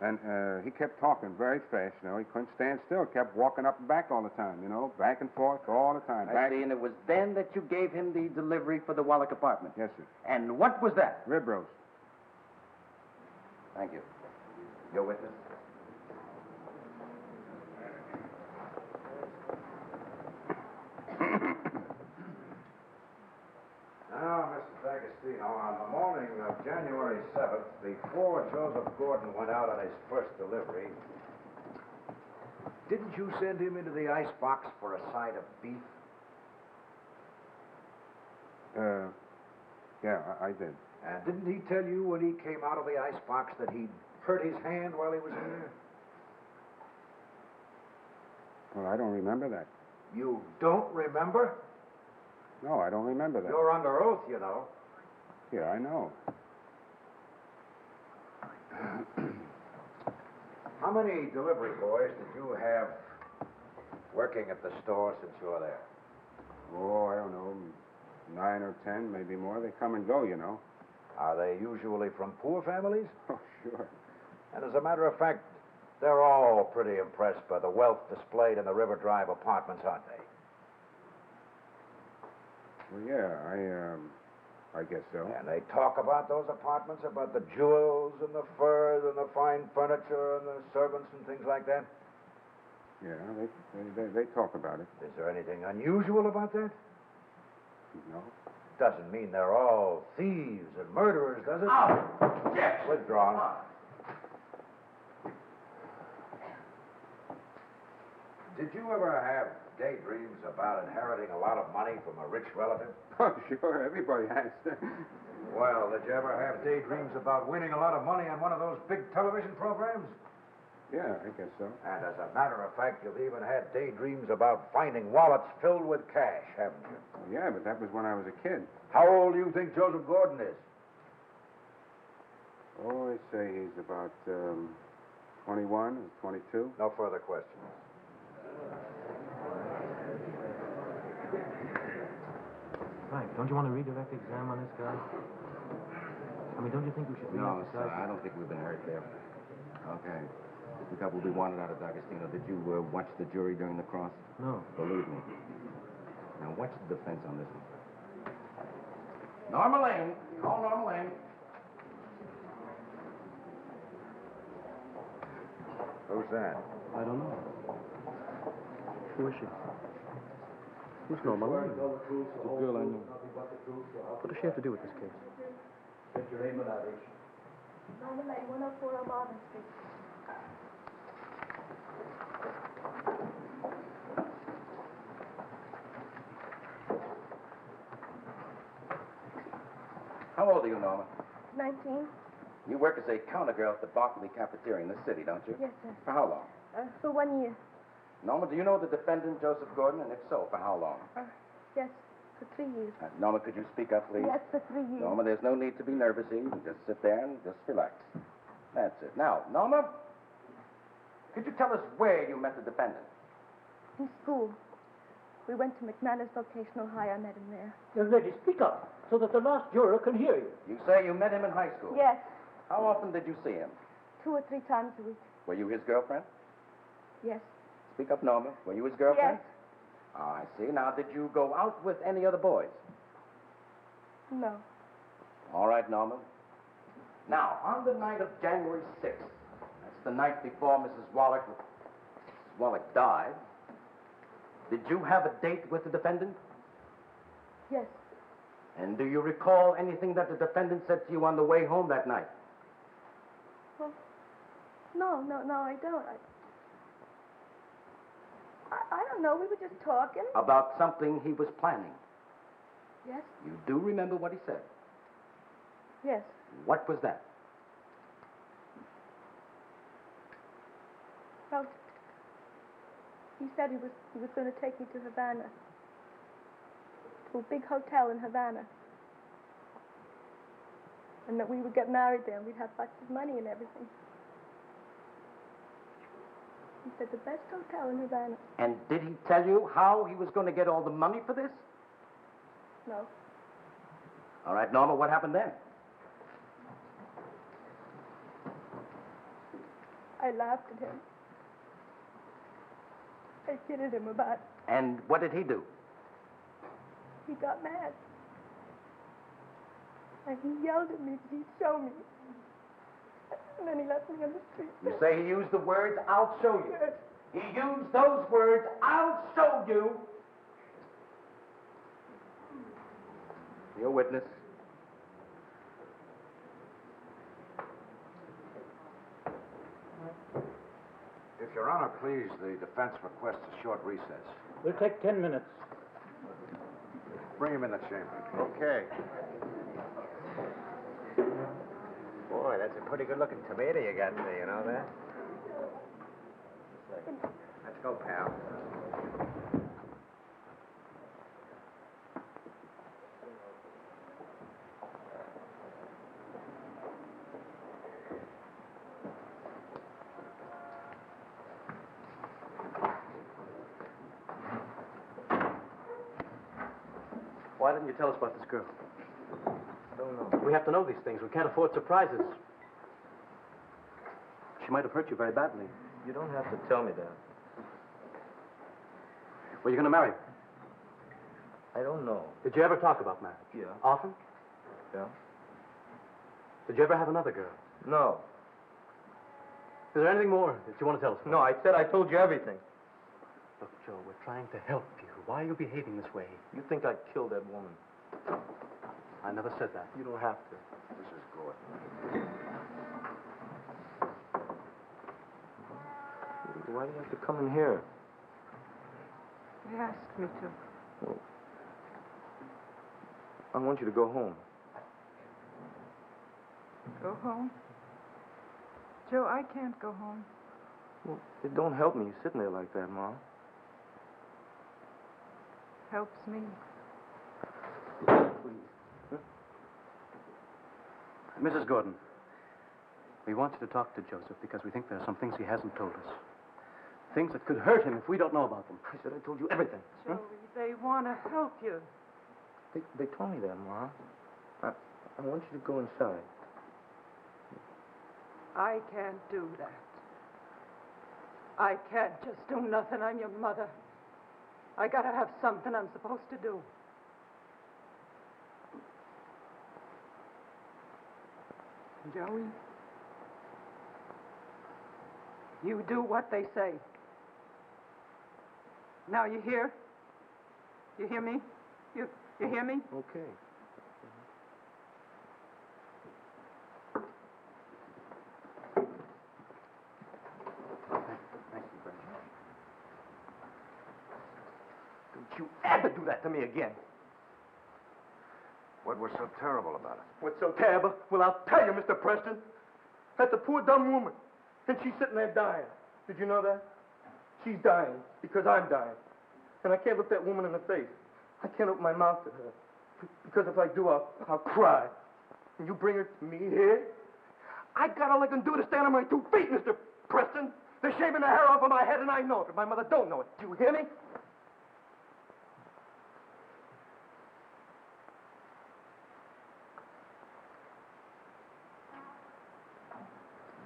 And he kept talking very fast, you know. He couldn't stand still. Kept walking up and back all the time, you know, back and forth all the time. I see, and it was then that you gave him the delivery for the Wallach apartment. Yes, sir. And what was that? Rib roast. Thank you. Your witness? Now, Mr. D'Agostino, on the morning of January 7th, before Joseph Gordon went out on his first delivery, didn't you send him into the icebox for a side of beef? Yeah, I did. And didn't he tell you when he came out of the icebox that he'd hurt his hand while he was in there? Well, I don't remember that. You don't remember? No, I don't remember that. You're under oath, you know. Yeah, I know. How many delivery boys did you have working at the store since you were there? Oh, I don't know, 9 or 10, maybe more. They come and go, you know. Are they usually from poor families? Oh, sure. And as a matter of fact, they're all pretty impressed by the wealth displayed in the River Drive apartments, aren't they? Well, yeah, I guess so. And they talk about those apartments, about the jewels and the furs and the fine furniture and the servants and things like that? Yeah, they talk about it. Is there anything unusual about that? No. Doesn't mean they're all thieves and murderers, does it? Oh, yes. Withdrawn. Did you ever have daydreams about inheriting a lot of money from a rich relative? Oh, sure, everybody has. Well, did you ever have daydreams about winning a lot of money on one of those big television programs? Yeah, I guess so. And as a matter of fact, you've even had daydreams about finding wallets filled with cash, haven't you? Yeah, but that was when I was a kid. How old do you think Joseph Gordon is? Oh, I say he's about 21 or 22. No further questions. Frank, don't you want to redirect the exam on this guy? I mean, don't you think we should No, re-emphasize sir, I don't think we've been hurt there. Okay. We thought we'd be wanted out of D'Agostino. Did you watch the jury during the cross? No. Believe me. Now, watch the defense on this one. Norma Lane. Call Norma Lane. Who's that? I don't know. Who is she? Who's Norma Lane? The girl I know. What does she have to do with this case? Get your name and address. Norma Lane, 104 on Marvin Street. How old are you, Norma? 19. You work as a counter girl at the Barclay cafeteria in the city, don't you? Yes, sir. For how long? For 1 year. Norma, do you know the defendant, Joseph Gordon? And if so, for how long? Yes, for 3 years. Norma, could you speak up, please? Yes, for 3 years. Norma, there's no need to be nervous here. You can just sit there and just relax. That's it. Now, Norma, could you tell us where you met the defendant? In school. We went to McManus Vocational High. I met him there. Young lady, speak up so that the last juror can hear you. You say you met him in high school? Yes. How often did you see him? 2 or 3 times a week. Were you his girlfriend? Yes. Speak up, Norma. Were you his girlfriend? Yes. Oh, I see. Now, did you go out with any other boys? No. All right, Norma. Now, on the night of January 6th, that's the night before Mrs. Wallach died, did you have a date with the defendant? Yes. And do you recall anything that the defendant said to you on the way home that night? Well, no, I don't. I don't know. We were just talking. About something he was planning. Yes? You do remember what he said? Yes. What was that? Well, he said he was going to take me to Havana. To a big hotel in Havana. And that we would get married there and we'd have lots of money and everything. He said the best hotel in Havana. And did he tell you how he was going to get all the money for this? No. All right, Norma, what happened then? I laughed at him. I kidded him about it. And what did he do? He got mad. And he yelled at me that he'd show me. And then he left me on the street. You say he used the words, "I'll show you." Yes. He used those words, "I'll show you." Your witness. If Your Honor, please, the defense requests a short recess. We'll take 10 minutes. Bring him in the chamber. Okay. Boy, that's a pretty good-looking tomato you got there, you know that? Let's go, pal. Why didn't you tell us about this girl? I don't know. We have to know these things. We can't afford surprises. She might have hurt you very badly. You don't have to tell me that. Were you going to marry? I don't know. Did you ever talk about marriage? Yeah. Often? Yeah? Did you ever have another girl? No. Is there anything more that you want to tell us? No, I said I told you everything. Look, Joe, we're trying to help you. Why are you behaving this way? You think I killed that woman? I never said that. You don't have to. This is Gordon. Why do you have to come in here? He asked me to. Well, I want you to go home. Go home? Joe, I can't go home. Well, it don't help me sitting there like that, Ma. Helps me. Mrs. Gordon, we want you to talk to Joseph because we think there are some things he hasn't told us. Things that could hurt him if we don't know about them. I said I told you everything. Joey, they want to help you. They told me that, Ma. I want you to go inside. I can't do that. I can't just do nothing. I'm your mother. I gotta have something I'm supposed to do. Joey, you do what they say. Now you hear? You hear me? You hear me? Okay. Don't you ever do that to me again. What was so terrible about it? What's so terrible? Well, I'll tell you, Mr. Preston. That's a poor dumb woman. And she's sitting there dying. Did you know that? She's dying because I'm dying. And I can't look that woman in the face. I can't open my mouth to her. Because if I do, I'll cry. And you bring her to me here? I got all I can do to stand on my 2 feet, Mr. Preston. They're shaving the hair off of my head, and I know it, but my mother don't know it. Do you hear me?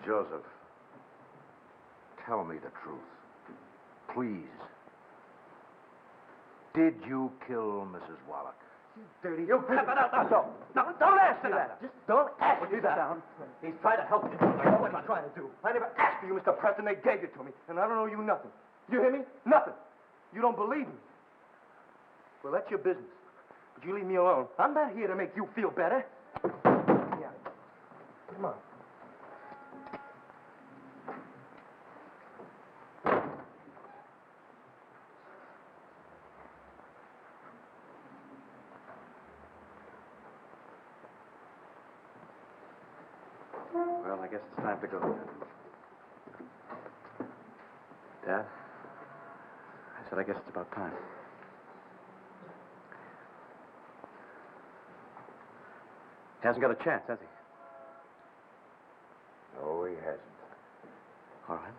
Joseph, tell me the truth. Please. Did you kill Mrs. Wallach? Dirty. You cut it out. That's all. No, don't ask me that. Just don't ask me that. Down. He's trying to help you. I know what he's trying to do. I never asked for you, Mr. Preston. They gave it to me. And I don't owe you nothing. You hear me? Nothing. You don't believe me. Well, that's your business. But you leave me alone. I'm not here to make you feel better. Yeah. Come on. Well, I guess it's time to go. Dad? I said I guess it's about time. He hasn't got a chance, has he? No, he hasn't. All right.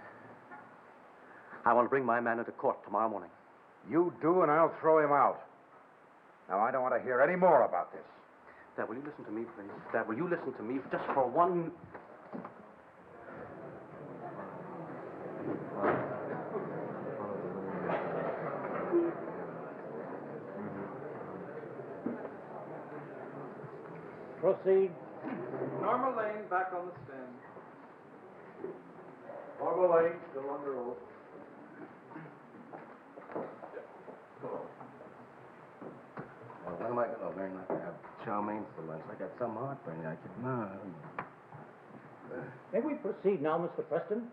I want to bring my man into court tomorrow morning. You do, and I'll throw him out. Now, I don't want to hear any more about this. Dad, will you listen to me, please? Dad, will you listen to me just for one... Proceed. Norma Lane back on the stand. Norma Lane, still under oath. Well, when am I going to learn not to have chow mein for lunch? I got some heartburn. I could not. May we proceed now, Mr. Preston?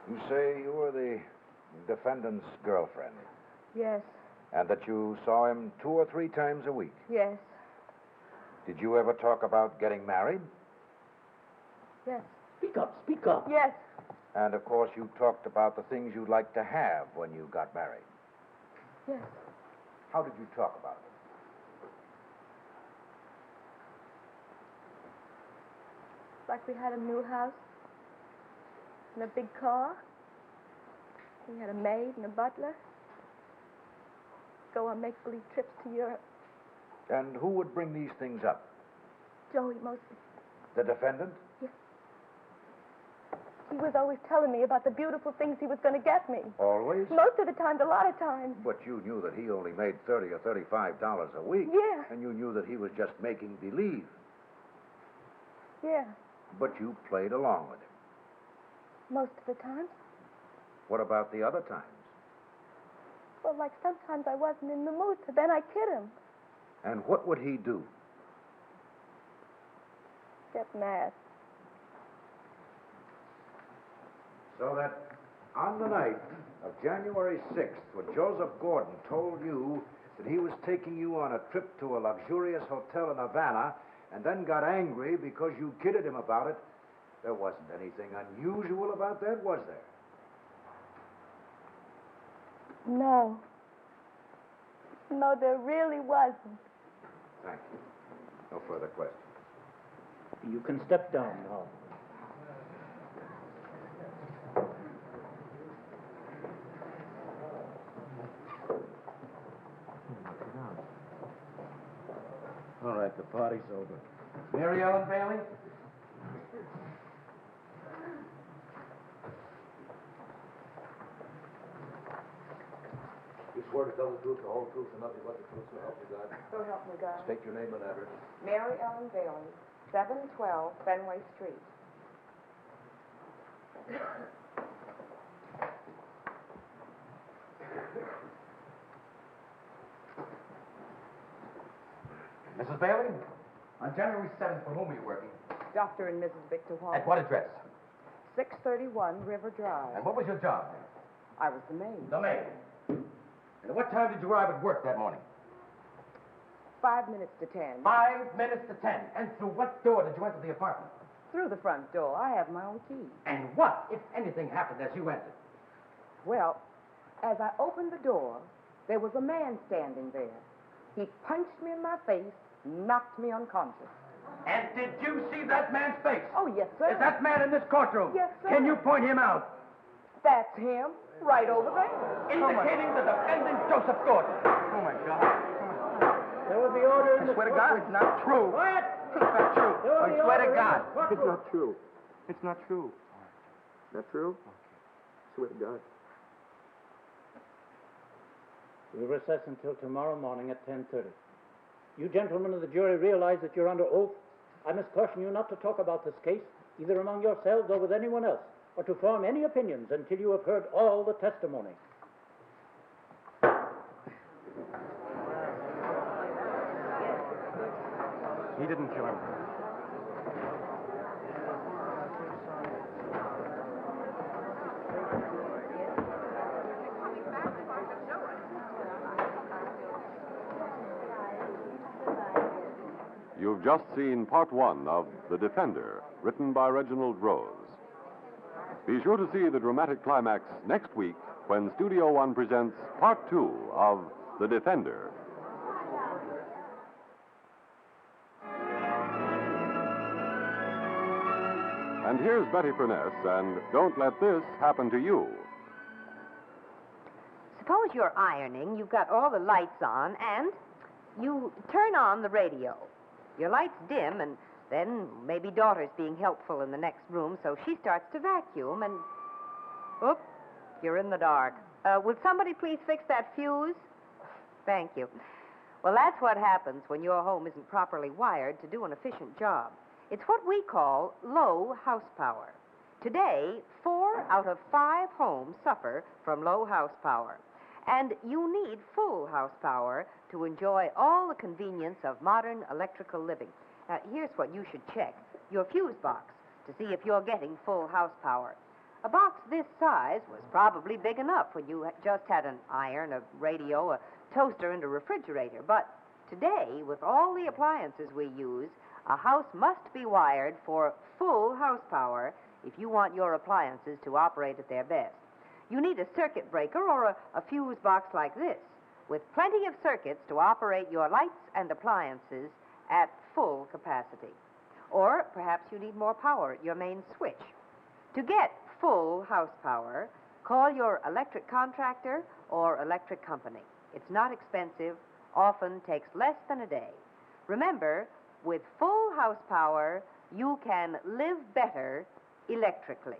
You say you were the defendant's girlfriend, Yes, and that you saw him 2 or 3 times a week. yes, Did you ever talk about getting married? yes. Speak up, speak up. Yes, And, of course, you talked about the things you'd like to have when you got married. yes. How did you talk about it? Like we had a new house and a big car. We had a maid and a butler. Go on make-believe trips to Europe. And who would bring these things up? Joey mostly. The defendant? Yes. He was always telling me about the beautiful things he was going to get me. Always? Most of the times, a lot of times. But you knew that he only made $30 or $35 a week. Yeah. And you knew that he was just making believe. Yeah, But you played along with him. most of the time. What about the other times? Well, like sometimes I wasn't in the mood, so then I kid him. And what would he do? Get mad. So that on the night of January 6th, when Joseph Gordon told you that he was taking you on a trip to a luxurious hotel in Havana and then got angry because you kidded him about it, there wasn't anything unusual about that, was there? No. No, there really wasn't. Thank you. No further questions. You can step down now. All right, the party's over. Mary Ellen Bailey? You swear to tell the truth, the whole truth, and nothing but the truth, so help you God. So help me God. State your name and address. Mary Ellen Bailey, 712 Fenway Street. Mrs. Bailey? On January 7th, for whom are you working? Dr. and Mrs. Victor Wallace. At what address? 631 River Drive. And what was your job? I was the maid. The maid. And at what time did you arrive at work that morning? 5 minutes to 10. 5 minutes to 10. And through what door did you enter the apartment? Through the front door. I have my own key. And what, if anything, happened as you entered? Well, as I opened the door, there was a man standing there. He punched me in my face, knocked me unconscious. And did you see that man's face? Oh, yes, sir. Is that man in this courtroom? Yes, sir. Can you point him out? That's him, right over there. Indicating the defendant, Joseph Gordon. Oh, my God. There will be order in the I swear to God, it's not true. What? It's not true. There will I be swear to order in God. the courtroom. It's not true. It's not true. Not true? Swear to God. We'll recess until tomorrow morning at 10:30. You gentlemen of the jury realize that you're under oath. I must caution you not to talk about this case, either among yourselves or with anyone else, or to form any opinions until you have heard all the testimony. He didn't kill him. You've just seen part one of The Defender, written by Reginald Rose. Be sure to see the dramatic climax next week when Studio One presents part two of The Defender. And here's Betty Furness, and Don't Let This Happen to You. Suppose you're ironing, you've got all the lights on, and you turn on the radio. Your lights dim, and then maybe daughter's being helpful in the next room, so she starts to vacuum, and... Oop, you're in the dark. Would somebody please fix that fuse? Thank you. Well, that's what happens when your home isn't properly wired to do an efficient job. It's what we call low house power. Today, 4 out of 5 homes suffer from low house power. And you need full house power to enjoy all the convenience of modern electrical living. Now, here's what you should check. Your fuse box to see if you're getting full house power. A box this size was probably big enough when you just had an iron, a radio, a toaster, and a refrigerator. But today, with all the appliances we use, a house must be wired for full house power if you want your appliances to operate at their best. You need a circuit breaker or a fuse box like this, with plenty of circuits to operate your lights and appliances at full capacity. Or perhaps you need more power at your main switch. To get full house power, call your electric contractor or electric company. It's not expensive, often takes less than a day. Remember, with full house power, you can live better electrically.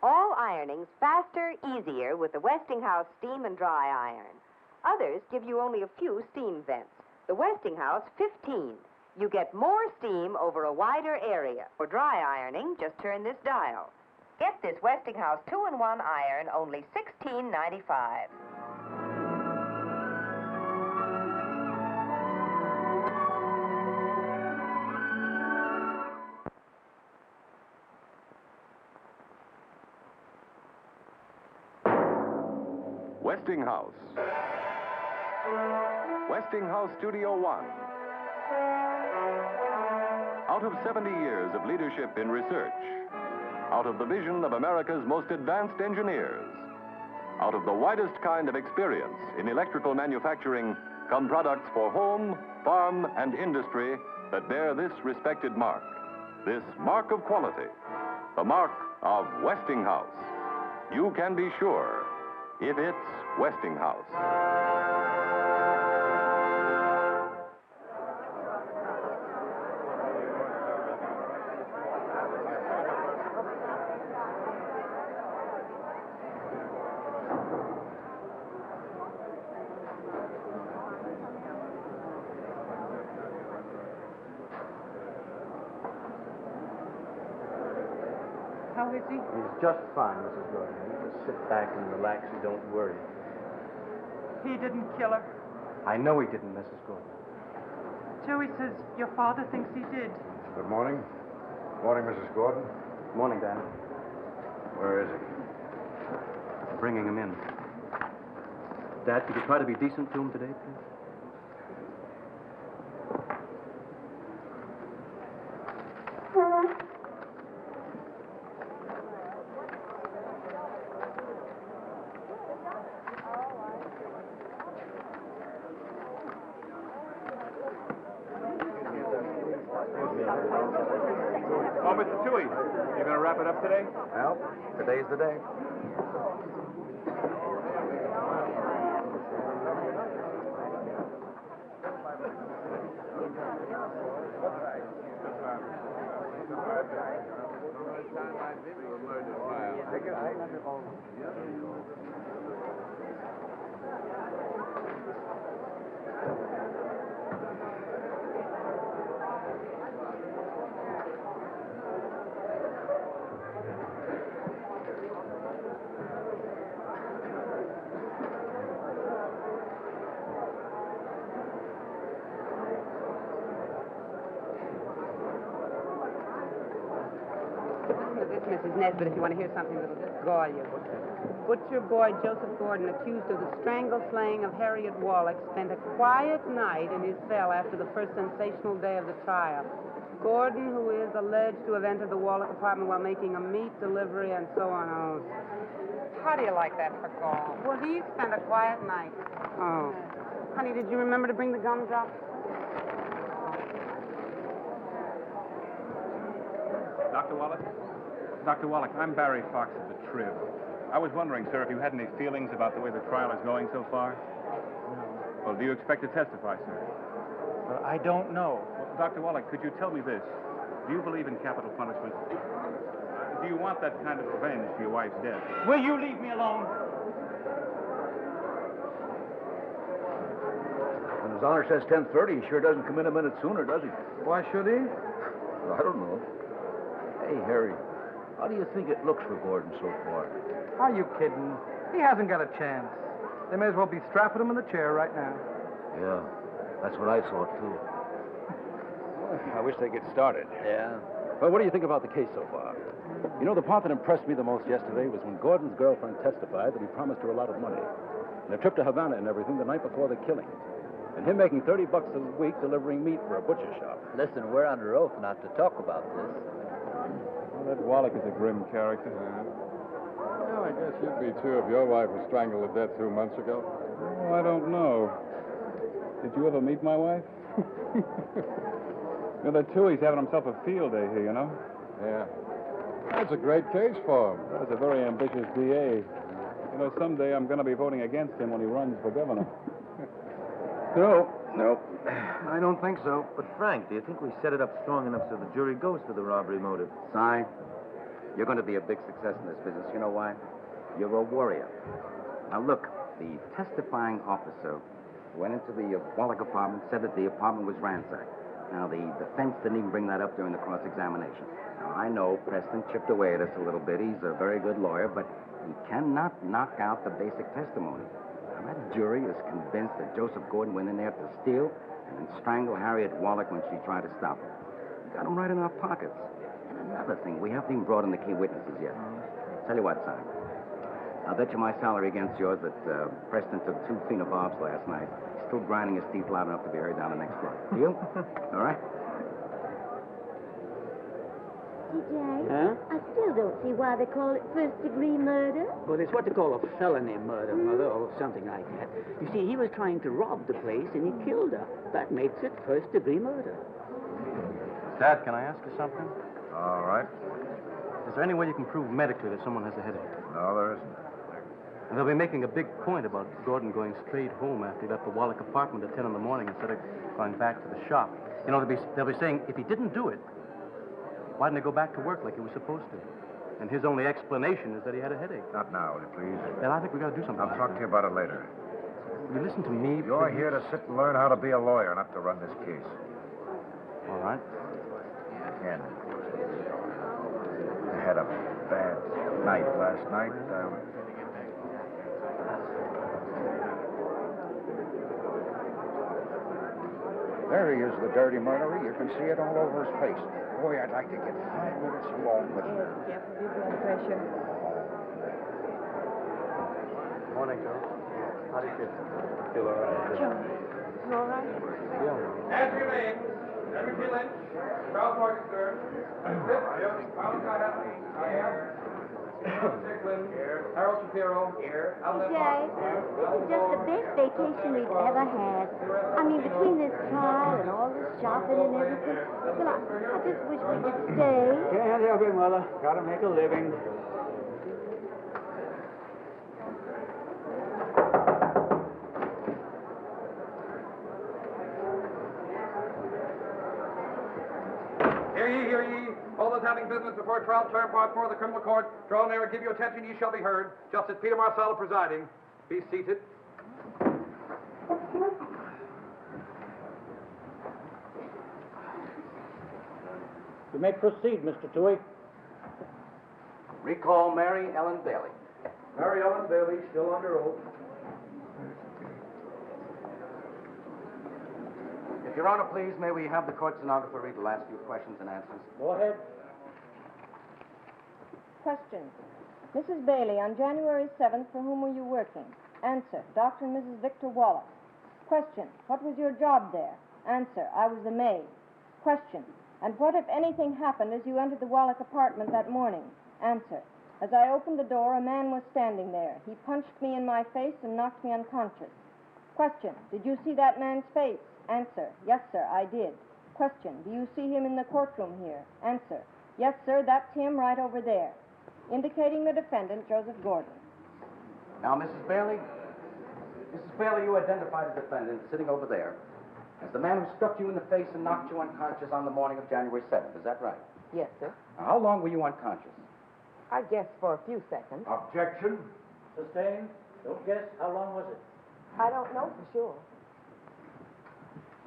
All ironing's faster, easier with the Westinghouse Steam and Dry Iron. Others give you only a few steam vents. The Westinghouse, 15. You get more steam over a wider area. For dry ironing, just turn this dial. Get this Westinghouse 2-in-1 iron, only $16.95. Westinghouse. Westinghouse Studio One. Out of 70 years of leadership in research, out of the vision of America's most advanced engineers, out of the widest kind of experience in electrical manufacturing, come products for home, farm, and industry that bear this respected mark, this mark of quality, the mark of Westinghouse. You can be sure if it's Westinghouse. How is he? He's just fine, Mrs. Gordon. You just sit back and relax. You don't worry. He didn't kill her. I know he didn't, Mrs. Gordon. Joey says your father thinks he did. Good morning. Morning, Mrs. Gordon. Morning, Dan. Where is he? I'm bringing him in. Dad, could you try to be decent to him today, please? Oh, Mr. Toohey, you going to wrap it up today? Well, today's the day. This, Mrs. Nesbitt, if you want to hear something that'll just gall you. Butcher boy Joseph Gordon, accused of the strangle slaying of Harriet Wallach, spent a quiet night in his cell after the first sensational day of the trial. Gordon, who is alleged to have entered the Wallach apartment while making a meat delivery and so on. Oh, how do you like that for gall? Well, he spent a quiet night. Oh. Honey, did you remember to bring the gumdrops? Dr. Wallach? Dr. Wallach, I'm Barry Fox of the Trib. I was wondering, sir, if you had any feelings about the way the trial is going so far? No. Well, do you expect to testify, sir? Well, I don't know. Well, Dr. Wallach, could you tell me this? Do you believe in capital punishment? Do you want that kind of revenge for your wife's death? Will you leave me alone? When his honor says 10:30, he sure doesn't come in a minute sooner, does he? Why should he? I don't know. Hey, Harry, how do you think it looks for Gordon so far? Are you kidding? He hasn't got a chance. They may as well be strapping him in the chair right now. Yeah, that's what I thought, too. I wish they'd get started. Yeah. Well, what do you think about the case so far? You know, the part that impressed me the most yesterday was when Gordon's girlfriend testified that he promised her a lot of money. And a trip to Havana and everything the night before the killing. And him making $30 a week delivering meat for a butcher shop. Listen, we're under oath not to talk about this. Well, that Wallach is a grim character. Well, I guess you'd be too if your wife was strangled to death 2 months ago. Oh, I don't know. Did you ever meet my wife? You know, that Toohey's having himself a field day here, you know? Yeah. That's a great case for him. That's a very ambitious DA. You know, someday I'm going to be voting against him when he runs for governor. No, I don't think so. But, Frank, do you think we set it up strong enough so the jury goes to the robbery motive? Si, you're going to be a big success in this business. You know why? You're a warrior. Now, look, the testifying officer went into the Wallach apartment, said that the apartment was ransacked. Now, the defense didn't even bring that up during the cross-examination. Now, I know Preston chipped away at us a little bit. He's a very good lawyer, but he cannot knock out the basic testimony. Now, that jury is convinced that Joseph Gordon went in there to steal and then strangle Harriet Wallach when she tried to stop him. We got him right in our pockets. And another thing, we haven't even brought in the key witnesses yet. Tell you what, son. I'll bet you my salary against yours that Preston took 2 phenobarbs last night. He's still grinding his teeth loud enough to be heard down the next block. Deal? All right? TJ. Huh? I still don't see why they call it first-degree murder. Well, it's what they call a felony murder, Mother, or something like that. You see, he was trying to rob the place, and he killed her. That makes it first-degree murder. Dad, can I ask you something? All right. Is there any way you can prove medically that someone has a headache? No, there isn't. And they'll be making a big point about Gordon going straight home after he left the Wallach apartment at 10 in the morning instead of going back to the shop. You know, they'll be saying, if he didn't do it, why didn't he go back to work like he was supposed to? And his only explanation is that he had a headache. Not now, will you please? Then I think we got to do something. I'll talk to you about it later. You listen to me. You're please? here to sit and learn how to be a lawyer, not to run this case. All right. Ken, I had a bad night last night. There he is, the dirty murderer. You can see it all over his face. Boy, I'd like to get 5 minutes alone with him. Careful with your blood pressure. Morning, Joe. How do you feel? Feel all right? Joe, you all right? Yeah. Answer your names. Edward P. Lynch, Charles Morgenstern, Alan here. Harold Shapiro. Here. TJ, this is just the best vacation we've ever had. I mean, between this trial and all this shopping and everything, well, I just wish we could stay. Can't help it, Mother. Gotta make a living. Hear ye. All those having business before trial, term part 4 of the criminal court, draw near and give you attention, ye shall be heard. Justice Peter Marcello presiding. Be seated. You may proceed, Mr. Toohey. Recall Mary Ellen Bailey. Mary Ellen Bailey, still under oath. If Your Honor, please, may we have the court stenographer read the last few questions and answers? Go ahead. Question. Mrs. Bailey, on January 7th, for whom were you working? Answer. Dr. and Mrs. Victor Wallach. Question. What was your job there? Answer. I was the maid. Question. And what, if anything, happened as you entered the Wallach apartment that morning? Answer. As I opened the door, a man was standing there. He punched me in my face and knocked me unconscious. Question. Did you see that man's face? Answer. Yes, sir, I did. Question. Do you see him in the courtroom here? Answer. Yes, sir, that's him right over there. Indicating the defendant, Joseph Gordon. Now, Mrs. Bailey, you identified the defendant sitting over there as the man who struck you in the face and knocked you unconscious on the morning of January 7th. Is that right? Yes, sir. Now, how long were you unconscious? I guess for a few seconds. Objection. Sustained. Don't guess. How long was it? I don't know for sure.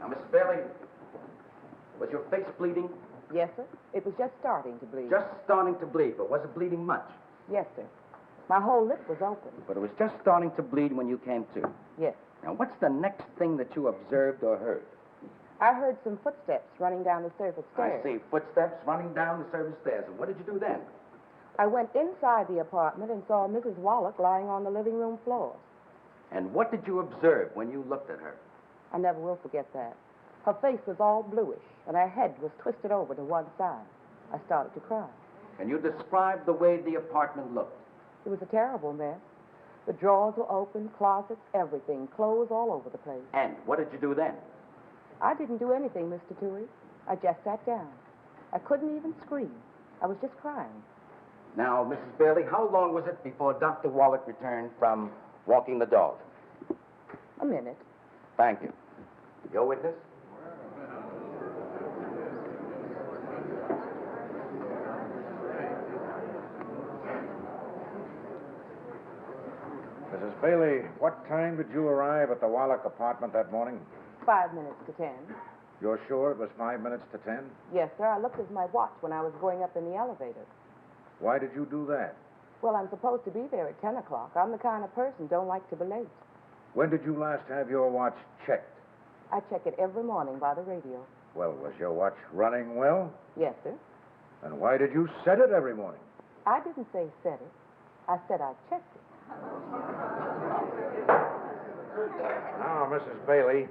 Now, Mrs. Bailey, was your face bleeding? Yes, sir. It was just starting to bleed. Just starting to bleed, but was it bleeding much? Yes, sir. My whole lip was open. But it was just starting to bleed when you came to. Yes. Now, what's the next thing that you observed or heard? I heard some footsteps running down the service stairs. I see. Footsteps running down the service stairs. And what did you do then? I went inside the apartment and saw Mrs. Wallach lying on the living room floor. And what did you observe when you looked at her? I never will forget that. Her face was all bluish, and her head was twisted over to one side. I started to cry. Can you describe the way the apartment looked? It was a terrible mess. The drawers were open, closets, everything, clothes all over the place. And what did you do then? I didn't do anything, Mr. Toohey. I just sat down. I couldn't even scream. I was just crying. Now, Mrs. Bailey, how long was it before Dr. Wallach returned from walking the dog? A minute. Thank you. Your witness? Mrs. Bailey, what time did you arrive at the Wallach apartment that morning? 5 minutes to 10. You're sure it was 5 minutes to 10? Yes, sir. I looked at my watch when I was going up in the elevator. Why did you do that? Well, I'm supposed to be there at 10 o'clock. I'm the kind of person don't like to be late. When did you last have your watch checked? I check it every morning by the radio. Well, was your watch running well? Yes, sir. And why did you set it every morning? I didn't say set it. I said I checked it. Now, Mrs. Bailey,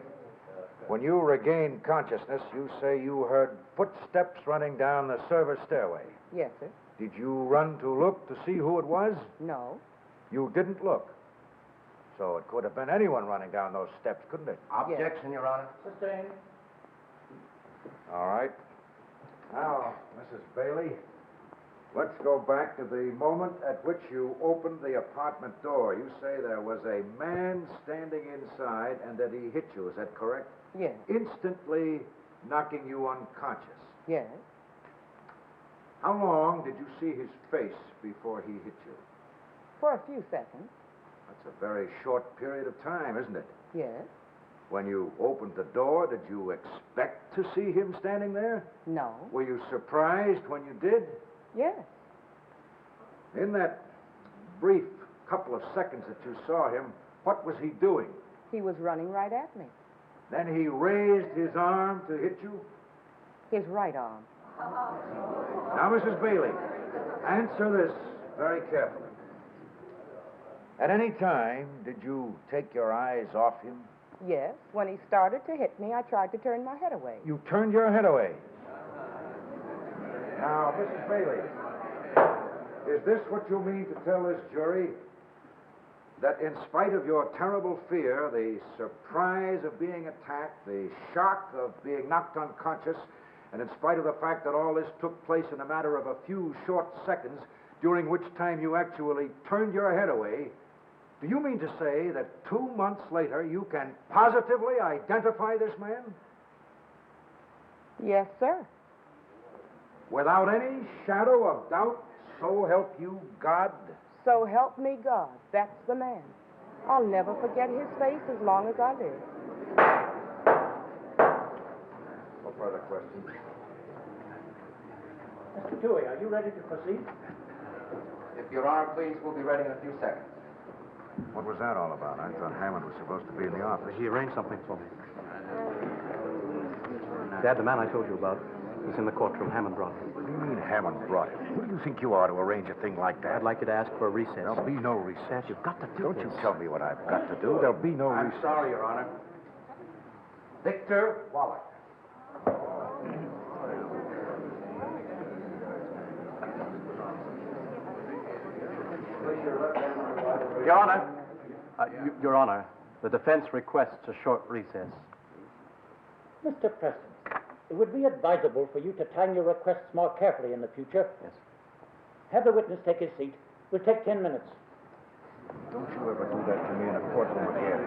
when you regained consciousness, you say you heard footsteps running down the service stairway. Yes, sir. Did you run to look to see who it was? No. You didn't look. So it could have been anyone running down those steps, couldn't it? Objection, Your Honor. Sustained. All right. Now, Mrs. Bailey, let's go back to the moment at which you opened the apartment door. You say there was a man standing inside and that he hit you. Is that correct? Yes. Instantly knocking you unconscious. Yes. How long did you see his face before he hit you? For a few seconds. That's a very short period of time, isn't it? Yes. When you opened the door, did you expect to see him standing there? No. Were you surprised when you did? Yes. In that brief couple of seconds that you saw him, what was he doing? He was running right at me. Then he raised his arm to hit you? His right arm. Now, Mrs. Bailey, answer this very carefully. At any time, did you take your eyes off him? Yes. When he started to hit me, I tried to turn my head away. You turned your head away. Now, Mrs. Bailey, is this what you mean to tell this jury? That in spite of your terrible fear, the surprise of being attacked, the shock of being knocked unconscious, and in spite of the fact that all this took place in a matter of a few short seconds, during which time you actually turned your head away, do you mean to say that 2 months later you can positively identify this man? Yes, sir. Without any shadow of doubt, so help you God? So help me God, that's the man. I'll never forget his face as long as I live. No further questions. Mr. Dewey, are you ready to proceed? If Your Honor, please, we'll be ready in a few seconds. What was that all about? I thought Hammond was supposed to be in the office. He arranged something for me. Dad, the man I told you about is in the courtroom. Hammond brought him. What do you mean Hammond brought him? Who do you think you are to arrange a thing like that? I'd like you to ask for a recess. There'll be no recess. Dad, you've got to do Don't this. you tell me what I've got to do. There'll be no recess. I'm sorry, Your Honor. Victor Wallach. Your Honor. Your Honor, the defense requests a short recess. Mr. Preston, it would be advisable for you to time your requests more carefully in the future. Yes. Have the witness take his seat. We'll take 10 minutes. Don't you ever do that to me in a courtroom again.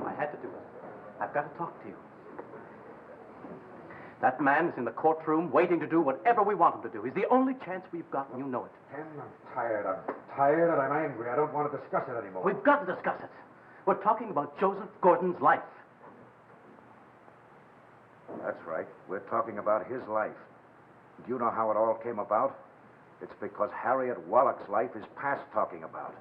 I had to do it. I've got to talk to you. That man is in the courtroom waiting to do whatever we want him to do. He's the only chance we've got, and you know it. Ken, I'm tired and I'm angry. I don't want to discuss it anymore. We've got to discuss it. We're talking about Joseph Gordon's life. That's right. We're talking about his life. Do you know how it all came about? It's because Harriet Wallach's life is past talking about.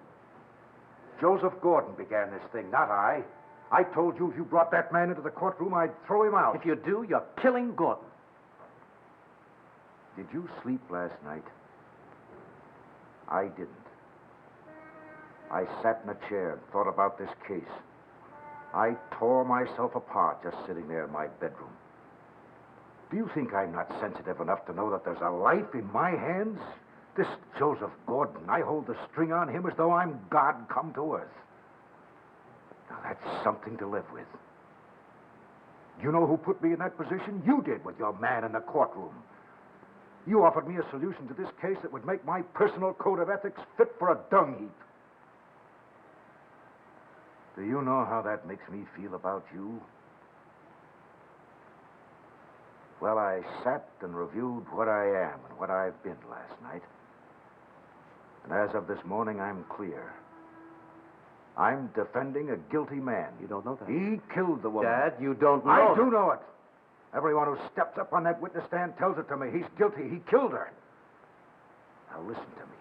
Joseph Gordon began this thing, not I. I told you if you brought that man into the courtroom, I'd throw him out. If you do, you're killing Gordon. Did you sleep last night? I didn't. I sat in a chair and thought about this case. I tore myself apart just sitting there in my bedroom. Do you think I'm not sensitive enough to know that there's a life in my hands? This Joseph Gordon, I hold the string on him as though I'm God come to earth. Now, that's something to live with. You know who put me in that position? You did with your man in the courtroom. You offered me a solution to this case that would make my personal code of ethics fit for a dung heap. Do you know how that makes me feel about you? Well, I sat and reviewed what I am and what I've been last night. And as of this morning, I'm clear. I'm defending a guilty man. You don't know that. He killed the woman. Dad, you don't know. I do know it. Everyone who steps up on that witness stand tells it to me. He's guilty. He killed her. Now listen to me.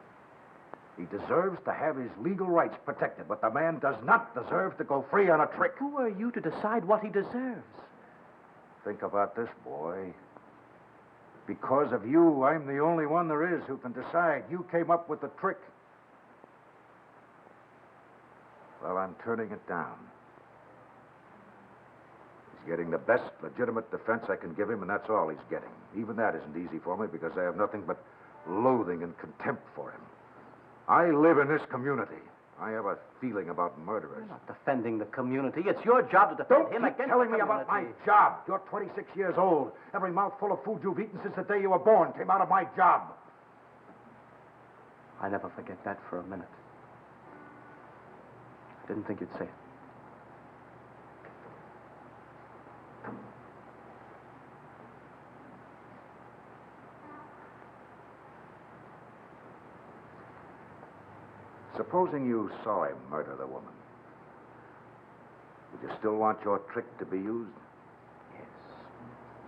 He deserves to have his legal rights protected, but the man does not deserve to go free on a trick. Who are you to decide what he deserves? Think about this, boy. Because of you, I'm the only one there is who can decide. You came up with the trick. Well, I'm turning it down. He's getting the best legitimate defense I can give him, and that's all he's getting. Even that isn't easy for me because I have nothing but loathing and contempt for him. I live in this community. I have a feeling about murderers. You're not defending the community. It's your job to defend him Keep against telling the me community. about my job. You're 26 years old. Every mouthful of food you've eaten since the day you were born came out of my job. I never forget that for a minute. I didn't think you'd say it. Supposing you saw him murder the woman, would you still want your trick to be used?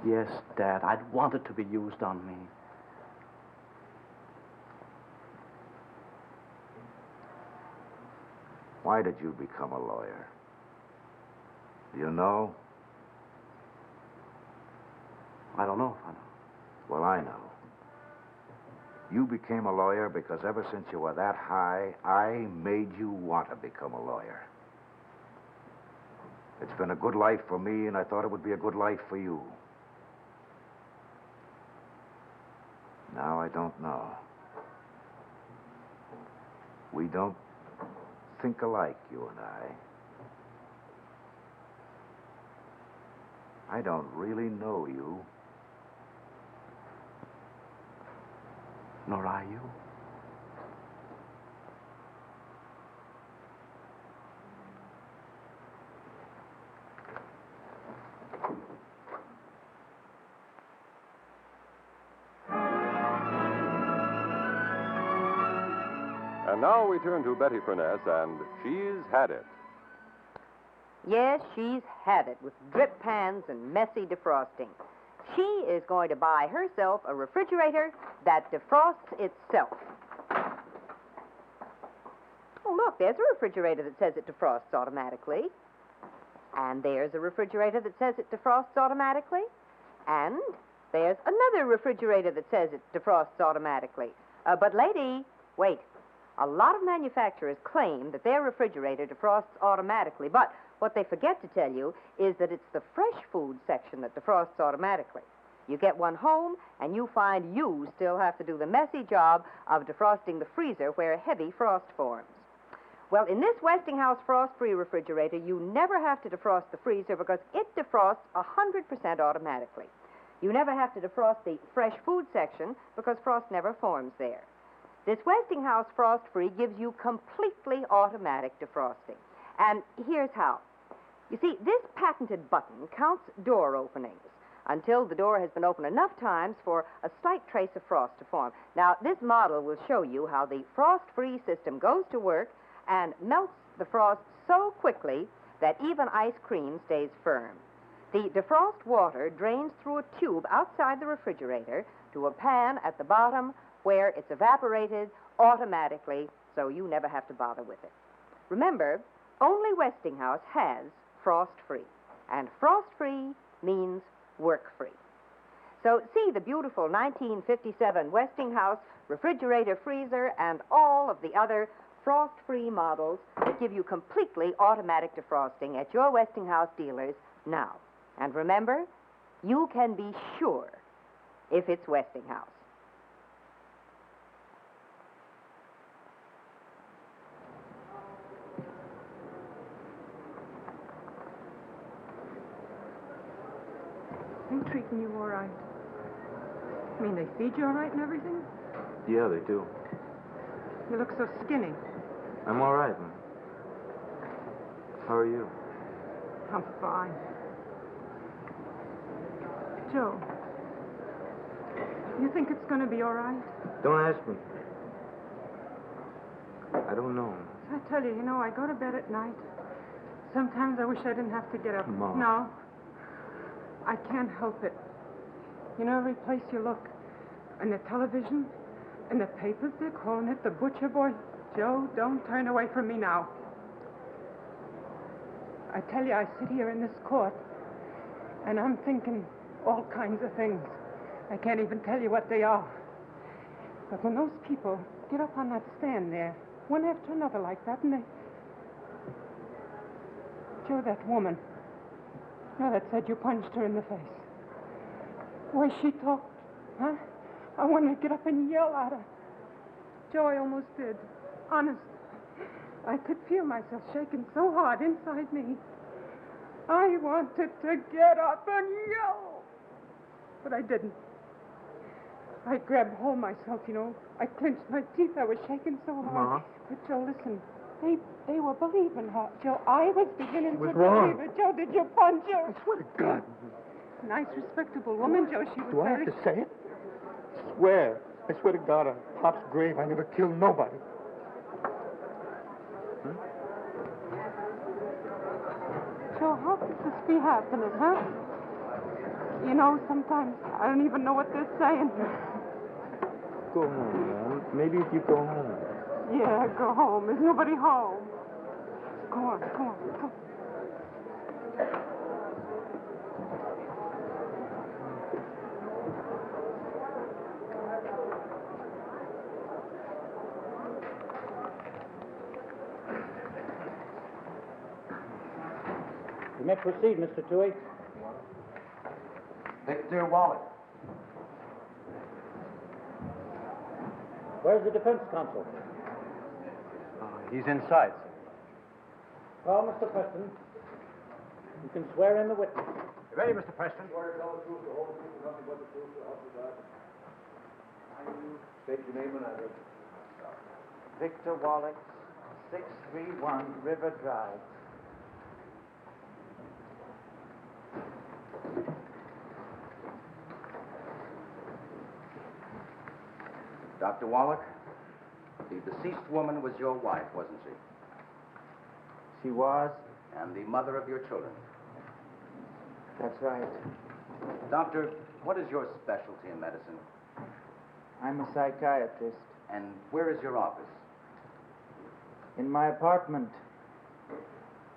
Yes, Dad, I'd want it to be used on me. Why did you become a lawyer? Do you know? I don't know if I know. Well, I know. You became a lawyer because ever since you were that high, I made you want to become a lawyer. It's been a good life for me, and I thought it would be a good life for you. Now I don't know. We don't think alike, you and I. I don't really know you. Nor are you. And now we turn to Betty Furness, and she's had it. Yes, she's had it with drip pans and messy defrosting. She is going to buy herself a refrigerator that defrosts itself. Oh, look, there's a refrigerator that says it defrosts automatically. And there's a refrigerator that says it defrosts automatically. And there's another refrigerator that says it defrosts automatically. But lady, wait. A lot of manufacturers claim that their refrigerator defrosts automatically, but what they forget to tell you is that it's the fresh food section that defrosts automatically. You get one home, and you find you still have to do the messy job of defrosting the freezer where heavy frost forms. Well, in this Westinghouse frost-free refrigerator, you never have to defrost the freezer because it defrosts 100% automatically. You never have to defrost the fresh food section because frost never forms there. This Westinghouse Frost-Free gives you completely automatic defrosting. And here's how. You see, this patented button counts door openings until the door has been opened enough times for a slight trace of frost to form. Now, this model will show you how the frost-free system goes to work and melts the frost so quickly that even ice cream stays firm. The defrost water drains through a tube outside the refrigerator to a pan at the bottom where it's evaporated automatically, so you never have to bother with it. Remember, only Westinghouse has frost-free, and frost-free means work-free. So see the beautiful 1957 Westinghouse refrigerator freezer and all of the other frost-free models that give you completely automatic defrosting at your Westinghouse dealers now. And remember, you can be sure if it's Westinghouse. They treating you all right? I mean, they feed you all right and everything? Yeah, they do. You look so skinny. I'm all right, man. How are you? I'm fine. Joe, you think it's going to be all right? Don't ask me. I don't know. I tell you, I go to bed at night. Sometimes I wish I didn't have to get up. Mom. No. I can't help it. Every place you look, and the television, and the papers, they're calling it the butcher boy. Joe, don't turn away from me now. I tell you, I sit here in this court, and I'm thinking all kinds of things. I can't even tell you what they are. But when those people get up on that stand there, one after another like that, and Joe, that woman. No, that said you punched her in the face. The way she talked, huh? I wanted to get up and yell at her. Joe, I almost did. Honest. I could feel myself shaking so hard inside me. I wanted to get up and yell. But I didn't. I grabbed hold of myself, you know. I clenched my teeth. I was shaking so hard. Ma? But, Joe, listen. They were believing her. Joe, I was beginning What's to wrong? believe it. Joe, did you punch her? I swear to God. Nice, respectable woman, Joe. She was Do I very... have to say it? Swear. I swear to God on Pop's grave, I never killed nobody. Joe, how could this be happening, huh? You know, sometimes I don't even know what they're saying. Go home, Mom. Maybe if you go home. Yeah, go home. There's nobody home. Go on, go. You may proceed, Mr. Toohey. Victor Wallach. Where's the defense counsel? He's inside, sir. Well, Mr. Preston, you can swear in the witness. You ready, Mr. Preston? State your name and address. Victor Wallach, 631 River Drive. Dr. Wallach, the deceased woman was your wife, wasn't she? She was? And the mother of your children. That's right. Doctor, what is your specialty in medicine? I'm a psychiatrist. And where is your office? In my apartment.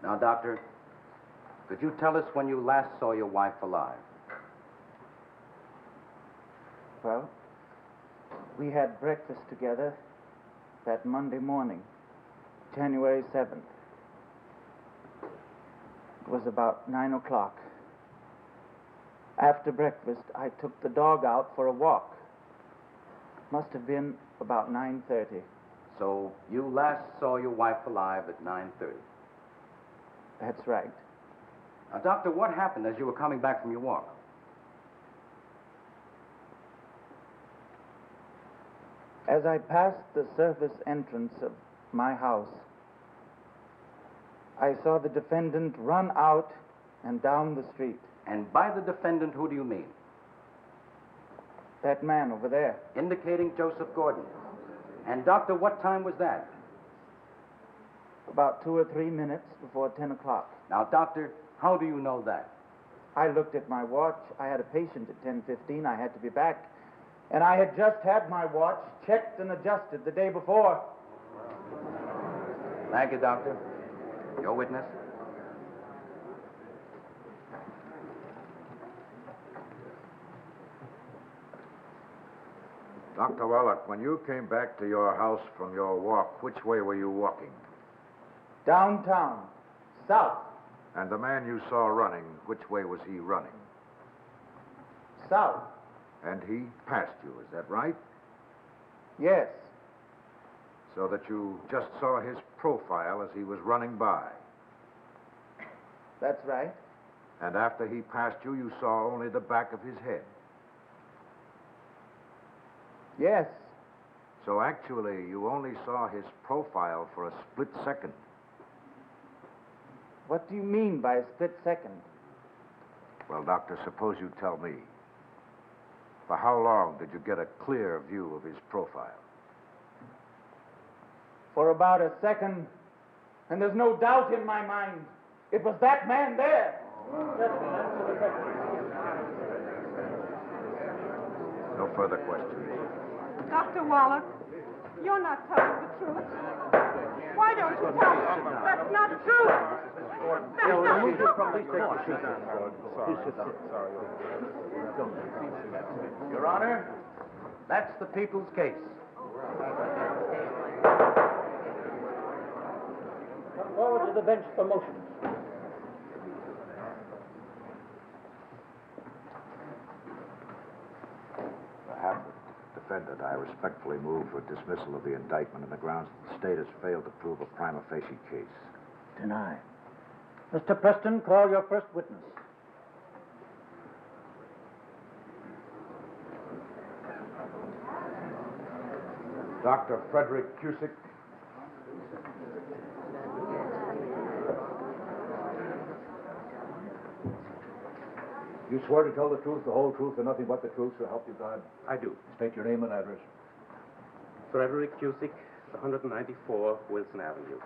Now, Doctor, could you tell us when you last saw your wife alive? Well, we had breakfast together that Monday morning, January 7th. It was about 9 o'clock. After breakfast, I took the dog out for a walk. Must have been about 9:30. So you last saw your wife alive at 9:30? That's right. Now, Doctor, what happened as you were coming back from your walk? As I passed the surface entrance of my house, I saw the defendant run out and down the street. And by the defendant, who do you mean? That man over there. Indicating Joseph Gordon. And, Doctor, what time was that? About 2 or 3 minutes before 10 o'clock. Now, Doctor, how do you know that? I looked at my watch. I had a patient at 10:15. I had to be back. And I had just had my watch checked and adjusted the day before. Thank you, Doctor. Your witness. Dr. Wallach, when you came back to your house from your walk, which way were you walking? Downtown. South. And the man you saw running, which way was he running? South. And he passed you, is that right? Yes. So that you just saw his profile as he was running by. That's right. And after he passed you, you saw only the back of his head. Yes. So actually, you only saw his profile for a split second. What do you mean by a split second? Well, Doctor, suppose you tell me. For how long did you get a clear view of his profile? For about a second, and there's no doubt in my mind, it was that man there. No further questions. Dr. Wallach, you're not telling the truth. Why don't you tell me? That's not true. That's not true. Your Honor, that's the people's case. Come forward to the bench for motions. defendant, I respectfully move for dismissal of the indictment on the grounds that the state has failed to prove a prima facie case. Deny. Mr. Preston, call your first witness. Dr. Frederick Cusick. You swear to tell the truth, the whole truth, and nothing but the truth, so help you God? I do. State your name and address. Frederick Cusick, 194 Wilson Avenue.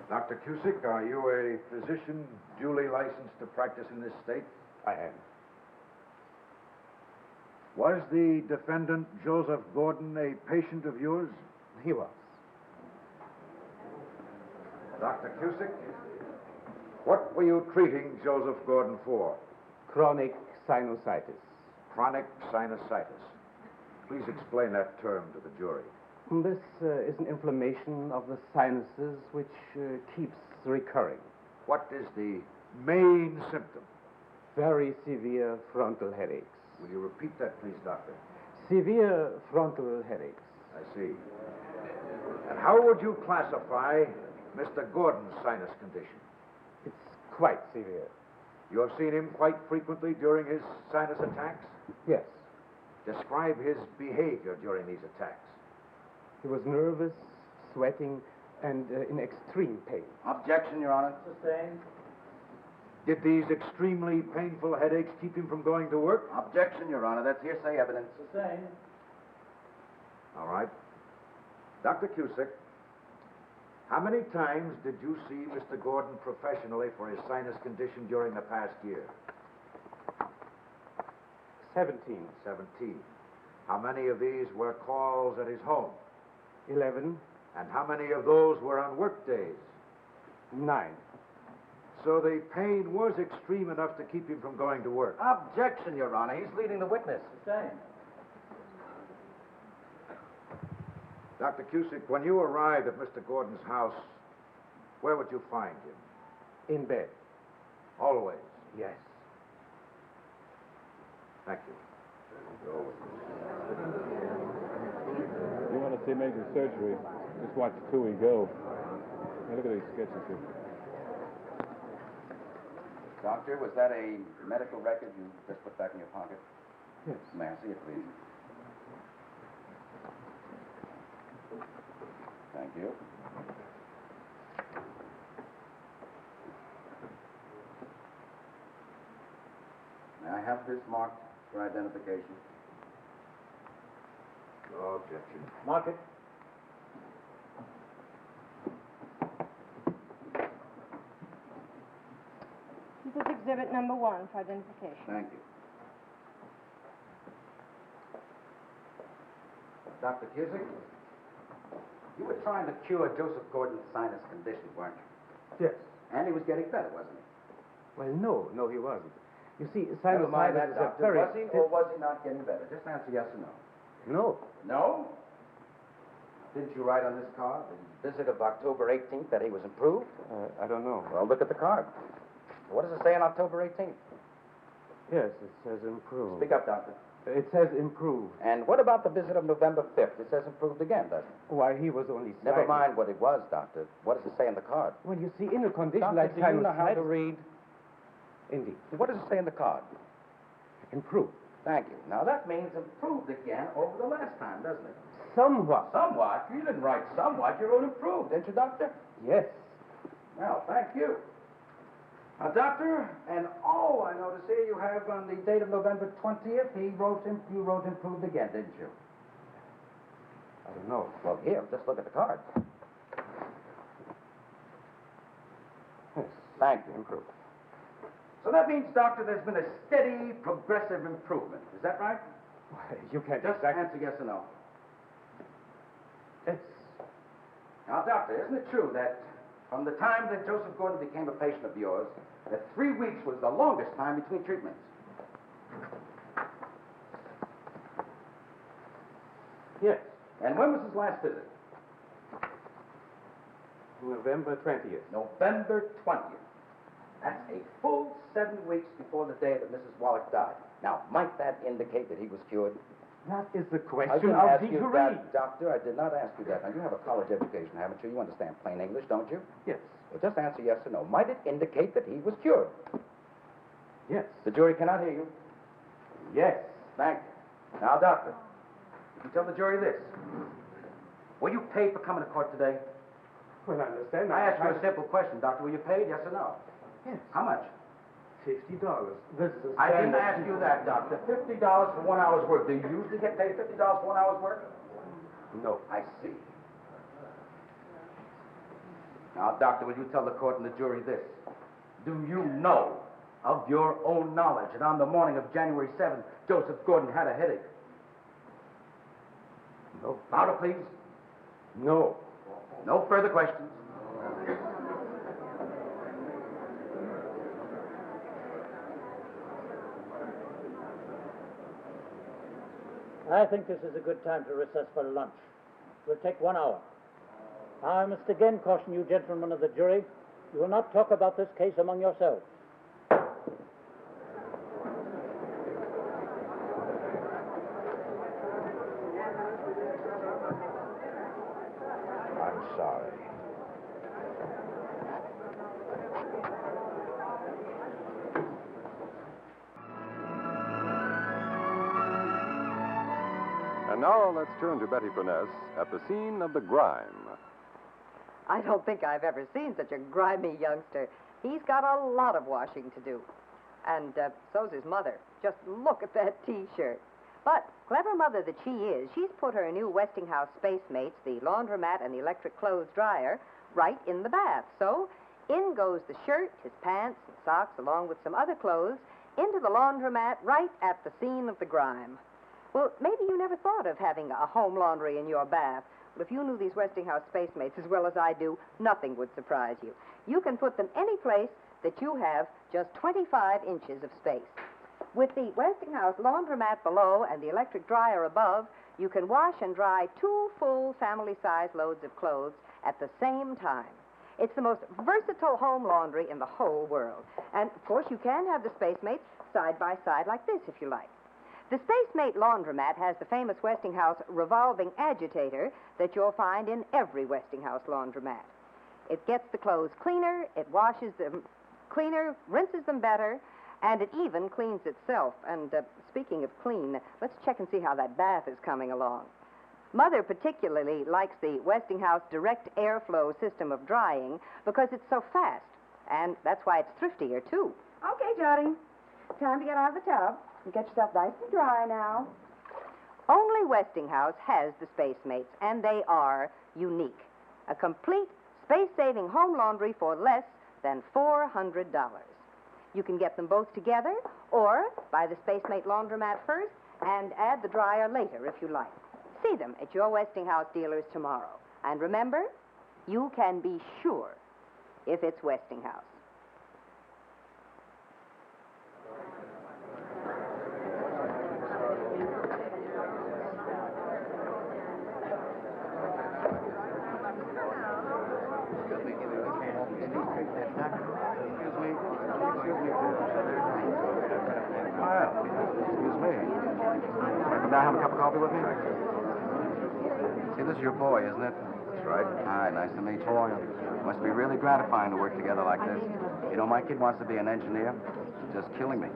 Dr. Cusick, are you a physician duly licensed to practice in this state? I am. Was the defendant, Joseph Gordon, a patient of yours? He was. Dr. Cusick, what were you treating Joseph Gordon for? Chronic sinusitis. Chronic sinusitis. Please explain that term to the jury. This is an inflammation of the sinuses which keeps recurring. What is the main symptom? Very severe frontal headaches. Will you repeat that, please, doctor? Severe frontal headaches. I see. And how would you classify Mr. Gordon's sinus condition? It's quite severe. You have seen him quite frequently during his sinus attacks? Yes. Describe his behavior during these attacks. He was nervous, sweating, and in extreme pain. Objection, Your Honor. Sustained. Did these extremely painful headaches keep him from going to work? Objection, Your Honor. That's hearsay evidence. Sustained. All right. Dr. Cusick, how many times did you see Mr. Gordon professionally for his sinus condition during the past year? 17. 17. How many of these were calls at his home? 11. And how many of those were on work days? 9. So the pain was extreme enough to keep him from going to work. Objection, Your Honor. He's leading the witness. Sustained. Dr. Cusick, when you arrived at Mr. Gordon's house, where would you find him? In bed. Always? Yes. Thank you. You want to see major surgery? Just watch Tui go. Now look at these sketches here. Doctor, was that a medical record you just put back in your pocket? Yes. May I see it, please? Thank you. May I have this marked for identification? No objection. Mark it. This is exhibit number 1 for identification. Thank you. Dr. Cusick, you were trying to cure Joseph Gordon's sinus condition, weren't you? Yes. And he was getting better, wasn't he? Well, no, he wasn't. You see, Never mind sinusitis that, is a doctor. very... Was he or was he not getting better? Just answer yes or no. No. No? Didn't you write on this card, the visit of October 18th, that he was improved? I don't know. Well, look at the card. What does it say on October 18th? Yes, it says improved. Speak up, doctor. It says improved. And what about the visit of November 5th? It says improved again, doesn't it? Why, he was only Never slightly... mind what it was, doctor. What does it say on the card? Well, you see, in a condition Doctor, like do you know how to sinusitis... read? Indeed. What does it say on the card? Improved. Thank you. Now, that means improved again over the last time, doesn't it? Somewhat. Somewhat? You didn't write somewhat. You wrote improved, didn't you, doctor? Yes. Well, thank you. Now, doctor, and I notice here you have on the date of November 20th, you wrote improved again, didn't you? I don't know. Well, here, just look at the card. Yes. Thank you, improved. So that means, doctor, there's been a steady, progressive improvement. Is that right? Why, you can't Just exactly... answer yes or no. Yes. Now, doctor, isn't it true that from the time that Joseph Gordon became a patient of yours, that 3 weeks was the longest time between treatments? Yes. And when was his last visit? November 20th. November 20th. That's a full 7 weeks before the day that Mrs. Wallach died. Now, might that indicate that he was cured? That is the I question didn't of ask the you jury. that, Doctor. I did not ask you that. Now, you have a college education, haven't you? You understand plain English, don't you? Yes. Well, just answer yes or no. Might it indicate that he was cured? Yes. The jury cannot hear you. Yes. Thank you. Now, Doctor, you tell the jury this. Were you paid for coming to court today? Well, I understand. I asked you a simple question, Doctor. Were you paid, yes or no? Yes. How much? $50. This is a I didn't standard- ask you that, Doctor. $50 for 1 hour's work. Do you usually get paid $50 for 1 hour's work? No. I see. Now, Doctor, will you tell the court and the jury this? Do you know of your own knowledge that on the morning of January 7th, Joseph Gordon had a headache? No. Louder, please. No. No further questions. I think this is a good time to recess for lunch. We'll take 1 hour. Now, I must again caution you, gentlemen of the jury, you will not talk about this case among yourselves. I'm sorry. And now let's turn to Betty Furness at the scene of the grime. I don't think I've ever seen such a grimy youngster. He's got a lot of washing to do. And so's his mother. Just look at that T-shirt. But, clever mother that she is, she's put her new Westinghouse Space Mates, the laundromat and the electric clothes dryer, right in the bath. So, in goes the shirt, his pants, and socks, along with some other clothes, into the laundromat right at the scene of the grime. Well, maybe you never thought of having a home laundry in your bath. Well, if you knew these Westinghouse Space Mates as well as I do, nothing would surprise you. You can put them any place that you have just 25 inches of space. With the Westinghouse laundromat below and the electric dryer above, you can wash and dry 2 full family-size loads of clothes at the same time. It's the most versatile home laundry in the whole world. And, of course, you can have the Space Mates side by side like this if you like. The Space Mate laundromat has the famous Westinghouse revolving agitator that you'll find in every Westinghouse laundromat. It gets the clothes cleaner, it washes them cleaner, rinses them better, and it even cleans itself. And speaking of clean, let's check and see how that bath is coming along. Mother particularly likes the Westinghouse direct airflow system of drying because it's so fast, and that's why it's thriftier, too. Okay, Johnny. Time to get out of the tub. You get yourself nice and dry now. Only Westinghouse has the Space Mates, and they are unique. A complete space-saving home laundry for less than $400. You can get them both together, or buy the Space Mate laundromat first and add the dryer later if you like. See them at your Westinghouse dealers tomorrow. And remember, you can be sure if it's Westinghouse. Excuse me. Come down, have a cup of coffee with me? See, this is your boy, isn't it? That's right. Hi, nice to meet you. Must be really gratifying to work together like this. You know, my kid wants to be an engineer. It's just killing me.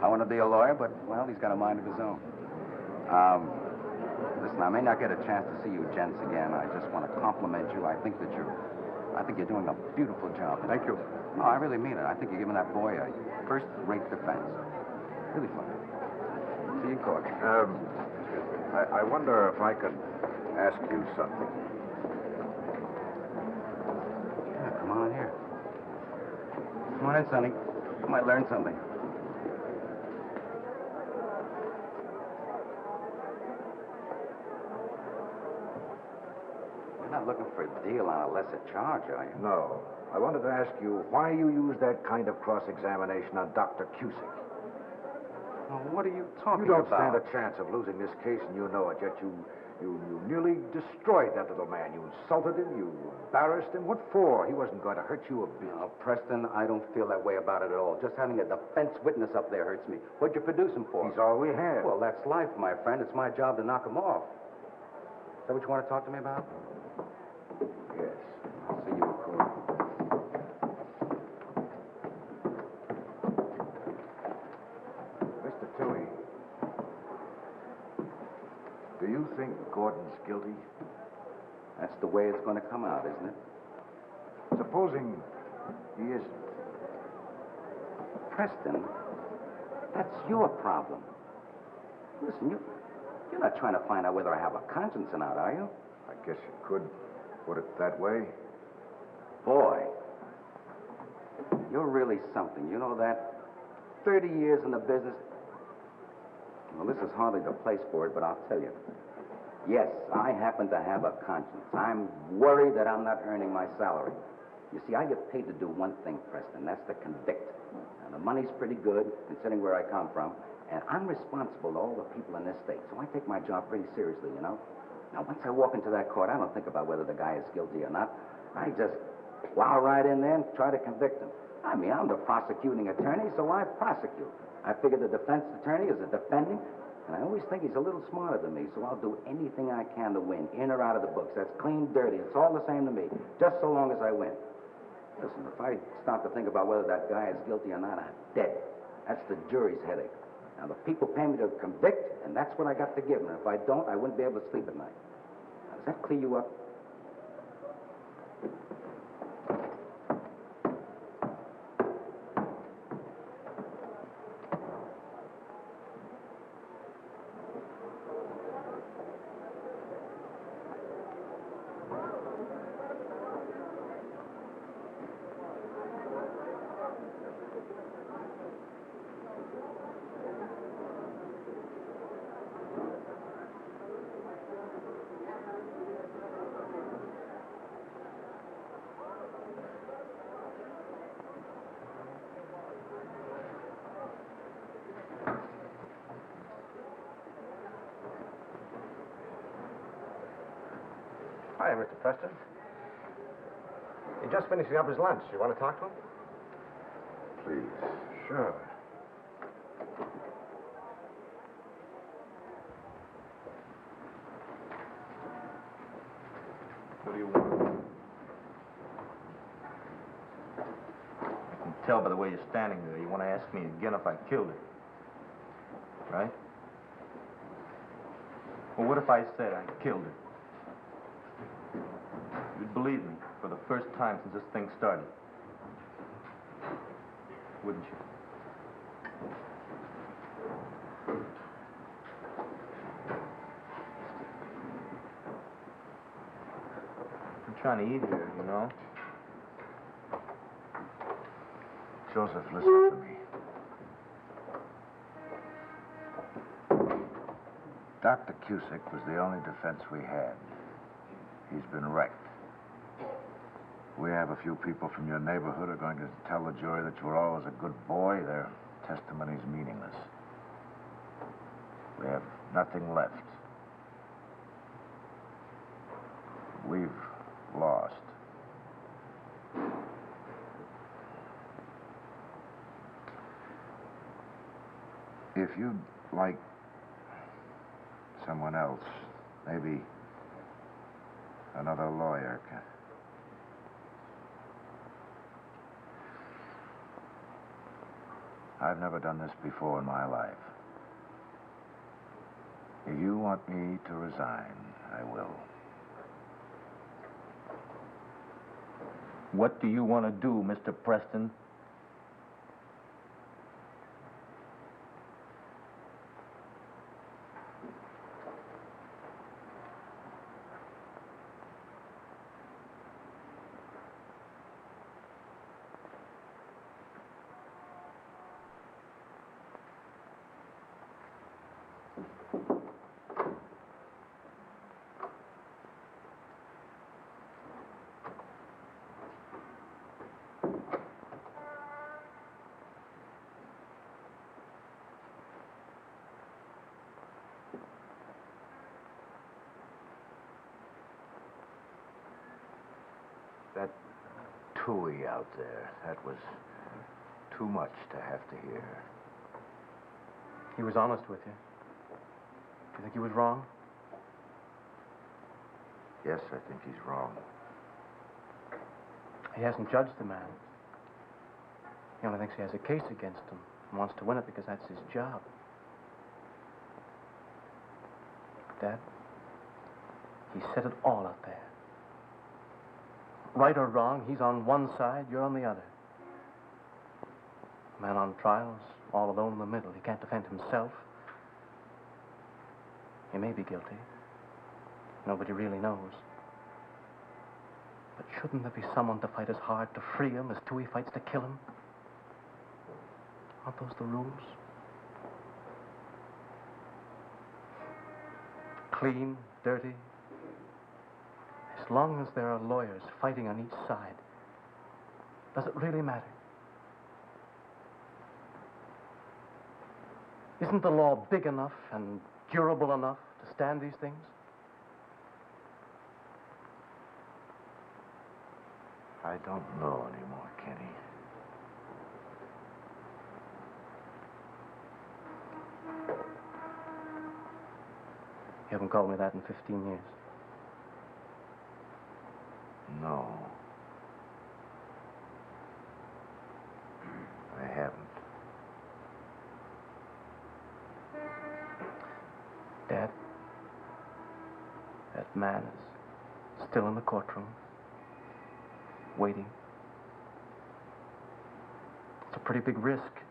I want to be a lawyer, but, well, he's got a mind of his own. Listen, I may not get a chance to see you gents again. I just want to compliment you. I think you're doing a beautiful job. Thank you. No, I really mean it. I think you're giving that boy a first-rate defense. Really fun. See you in court. I wonder if I could ask you something. Yeah, come on here. Come on in, Sonny. You might learn something. You're not looking for a deal on a lesser charge, are you? No. I wanted to ask you why you used that kind of cross-examination on Dr. Cusick. Now, what are you talking You don't about? stand a chance of losing this case, and you know it, yet you You nearly destroyed that little man. You insulted him. You embarrassed him. What for? He wasn't going to hurt you a bit. Now, Preston, I don't feel that way about it at all. Just having a defense witness up there hurts me. What'd you produce him for? He's all we have. Well, that's life, my friend. It's my job to knock him off. Is that what you want to talk to me about? Yes. I'll see you in court. Mr. Tilley, do you think Gordon's guilty? That's the way it's going to come out, isn't it? Supposing he isn't. Preston, that's your problem. Listen, you're not trying to find out whether I have a conscience or not, are you? I guess you could put it that way. Boy, you're really something. You know that? 30 years in the business. Well, this is hardly the place for it, but I'll tell you. Yes, I happen to have a conscience. I'm worried that I'm not earning my salary. You see, I get paid to do one thing, Preston. That's to convict. And the money's pretty good, considering where I come from. And I'm responsible to all the people in this state, so I take my job pretty seriously, you know? Now, once I walk into that court, I don't think about whether the guy is guilty or not. I just plow right in there and try to convict him. I mean, I'm the prosecuting attorney, so I prosecute. I figure the defense attorney is a defending, and I always think he's a little smarter than me, so I'll do anything I can to win, in or out of the books. That's clean, dirty. It's all the same to me, just so long as I win. Listen, if I start to think about whether that guy is guilty or not, I'm dead. That's the jury's headache. Now, the people pay me to convict, and that's what I got to give them. If I don't, I wouldn't be able to sleep at night. Now, does that clear you up? Hi, Mr. Preston. He's just finishing up his lunch. You want to talk to him? Please. Sure. What do you want? I can tell by the way you're standing there. You want to ask me again if I killed her. Right? Well, what if I said I killed her? You'd believe me for the first time since this thing started. Wouldn't you? I'm trying to eat here, you know? Joseph, listen to me. Dr. Cusick was the only defense we had. He's been wrecked. We have a few people from your neighborhood who are going to tell the jury that you were always a good boy. Their testimony's meaningless. We have nothing left. We've lost. If you'd like someone else, maybe another lawyer. I've never done this before in my life. If you want me to resign, I will. What do you want to do, Mr. Preston? That tooey out there, that was too much to have to hear. He was honest with you. Do you think he was wrong? Yes, I think he's wrong. He hasn't judged the man. He only thinks he has a case against him and wants to win it because that's his job. Dad, he said it all out there. Right or wrong, he's on one side, you're on the other. A man on trials, all alone in the middle. He can't defend himself. He may be guilty. Nobody really knows. But shouldn't there be someone to fight as hard to free him as Toohey fights to kill him? Aren't those the rules? Clean, dirty. As long as there are lawyers fighting on each side, does it really matter? Isn't the law big enough and durable enough to stand these things? I don't know anymore, Kenny. You haven't called me that in 15 years. No. I haven't. Dad, that man is still in the courtroom, waiting. It's a pretty big risk.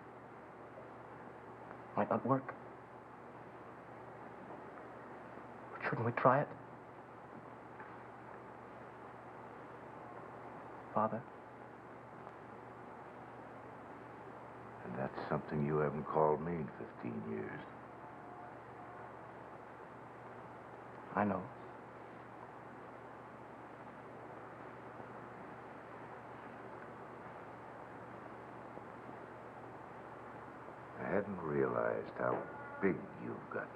Might not work. But shouldn't we try it? Father? And that's something you haven't called me in 15 years. I know. I hadn't realized how big you've gotten.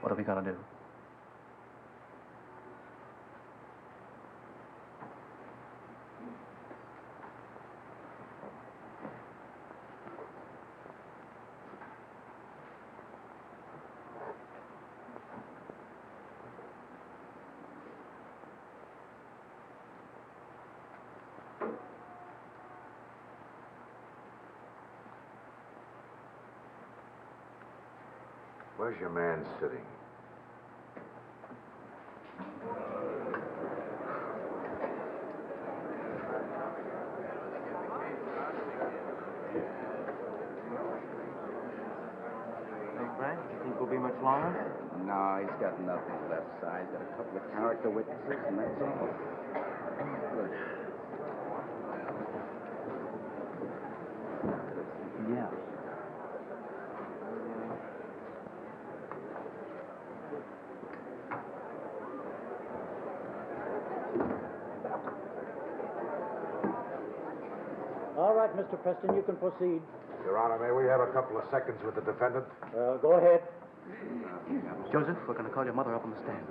What are we gonna do? Where's your man sitting? Hey, Frank, you think we'll be much longer? No, he's got nothing left side. Got a couple of character witnesses, and that's all. Good. Yeah. All right, Mr. Preston, you can proceed. Your Honor, may we have a couple of seconds with the defendant? Go ahead. Joseph, we're gonna call your mother up on the stand.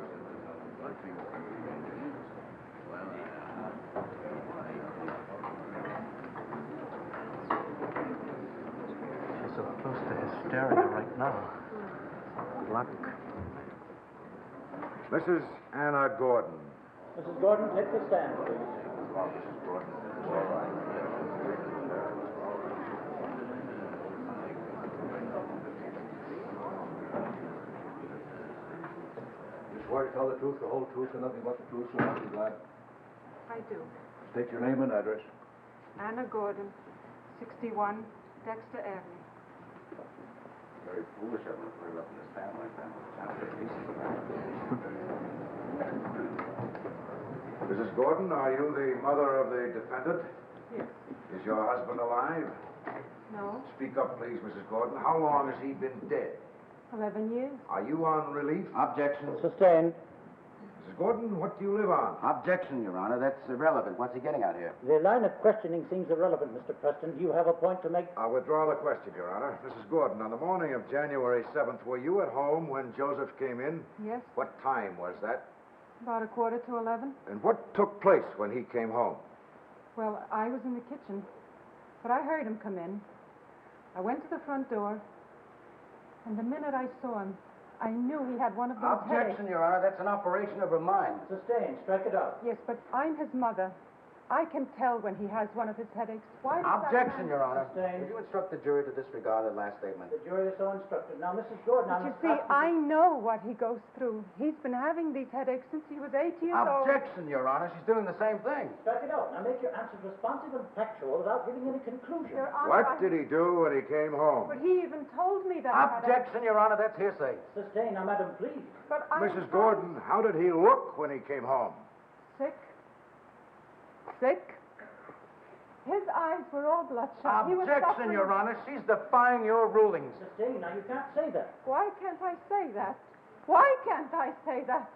She's so close to hysteria right now. Good luck. Mrs. Anna Gordon. Mrs. Gordon, take the stand, please. Mrs. Gordon. Swear to tell the truth, the whole truth, and nothing but the truth, so help you God. I do. State your name and address. Anna Gordon, 61 Dexter Avenue. Very foolish having to put it up in the stand like that. Mrs. Gordon, are you the mother of the defendant? Yes. Is your husband alive? No. Speak up, please, Mrs. Gordon. How long has he been dead? 11 years. Are you on relief? Objection. Sustained. Mrs. Gordon, what do you live on? Objection, Your Honor. That's irrelevant. What's he getting at here? The line of questioning seems irrelevant, Mr. Preston. Do you have a point to make? I'll withdraw the question, Your Honor. Mrs. Gordon, on the morning of January 7th, were you at home when Joseph came in? Yes, What time was that? about 11:15. And what took place when he came home? Well, I was in the kitchen, but I heard him come in. I went to the front door, and the minute I saw him, I knew he had one of those Objection, headaches. Your Honor. That's an operation of her mind. Sustained. Strike it out. Yes, but I'm his mother. I can tell when he has one of his headaches. Why does Objection, that Your Honor. Sustained. Will you instruct the jury to disregard that last statement? The jury is so instructed. Now, Mrs. Gordon, But you see, I know what he goes through. He's been having these headaches since he was 8 years old. Objection, Your Honor. She's doing the same thing. Strike it out. Now, make your answers responsive and factual without giving any conclusion. Your Honor, What did he do when he came home? But he even told me that. he had a- Objection, Your Honor. That's hearsay. Sustained. Now, Madam, please. But I'm Mrs. Gordon, how did he look when he came home? sick. Sick. His eyes were all bloodshot. He was Objection, suffering. Your Honor. She's defying your rulings. Sustained. Now, you can't say that. Why can't I say that? Why can't I say that?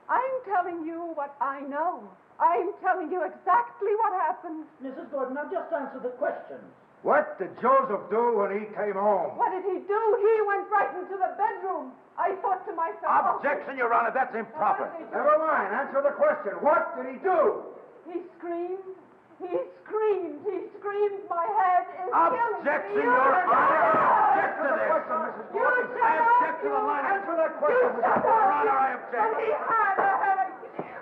I'm telling you what I know. I'm telling you exactly what happened. Mrs. Gordon, now just answer the questions. What did Joseph do when he came home? What did he do? He went right into the bedroom. I thought to myself, Objection, Your Honor. That's improper. Never mind. Answer the question. What did he do? He screamed. He screamed. He screamed. My head is killing me. Objection, Your Honor. I object to Answer the this. question, Mrs. You Gordon. shut I up, object to the you- line. Answer that question, You Mrs. shut Gordon. Your up. Honor, I But object. he had a headache.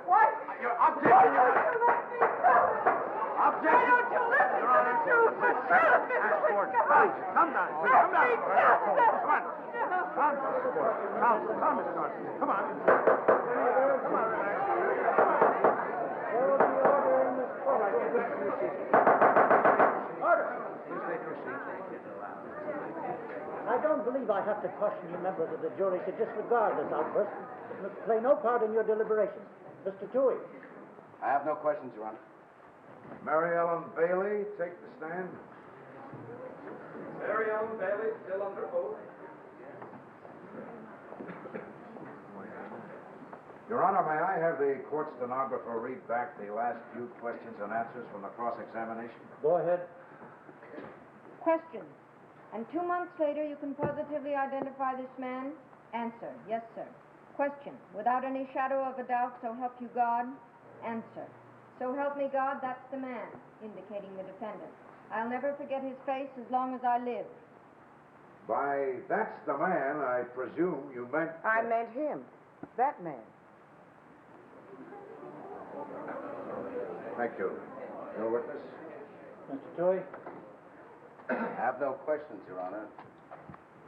Why? Your Why objection, Your don't Honor. you let me tell it? Why Objection. don't you listen to the truth? The truth is Ask what Gordon. counts. Come down. Let Come down. me tell Come them. on. Come, Mr. Gordon. Come, Mr. Gordon. Come on. Come on. There will be order in this court. Order. I don't believe I have to caution you members of the jury to disregard this outburst. It must play no part in your deliberations. Mr. Toohey. I have no questions, Your Honor. Mary Ellen Bailey, take the stand. Mary Ellen Bailey, still under oath. Your Honor, may I have the court stenographer read back the last few questions and answers from the cross-examination? Go ahead. Question. And 2 months later, you can positively identify this man? Answer. Yes, sir. Question. Without any shadow of a doubt, so help you God? Answer. So help me God, that's the man, indicating the defendant. I'll never forget his face as long as I live. By that's the man, I presume you meant... I meant him. That man. Thank you. Your witness? Mr. Toohey. I have no questions, Your Honor.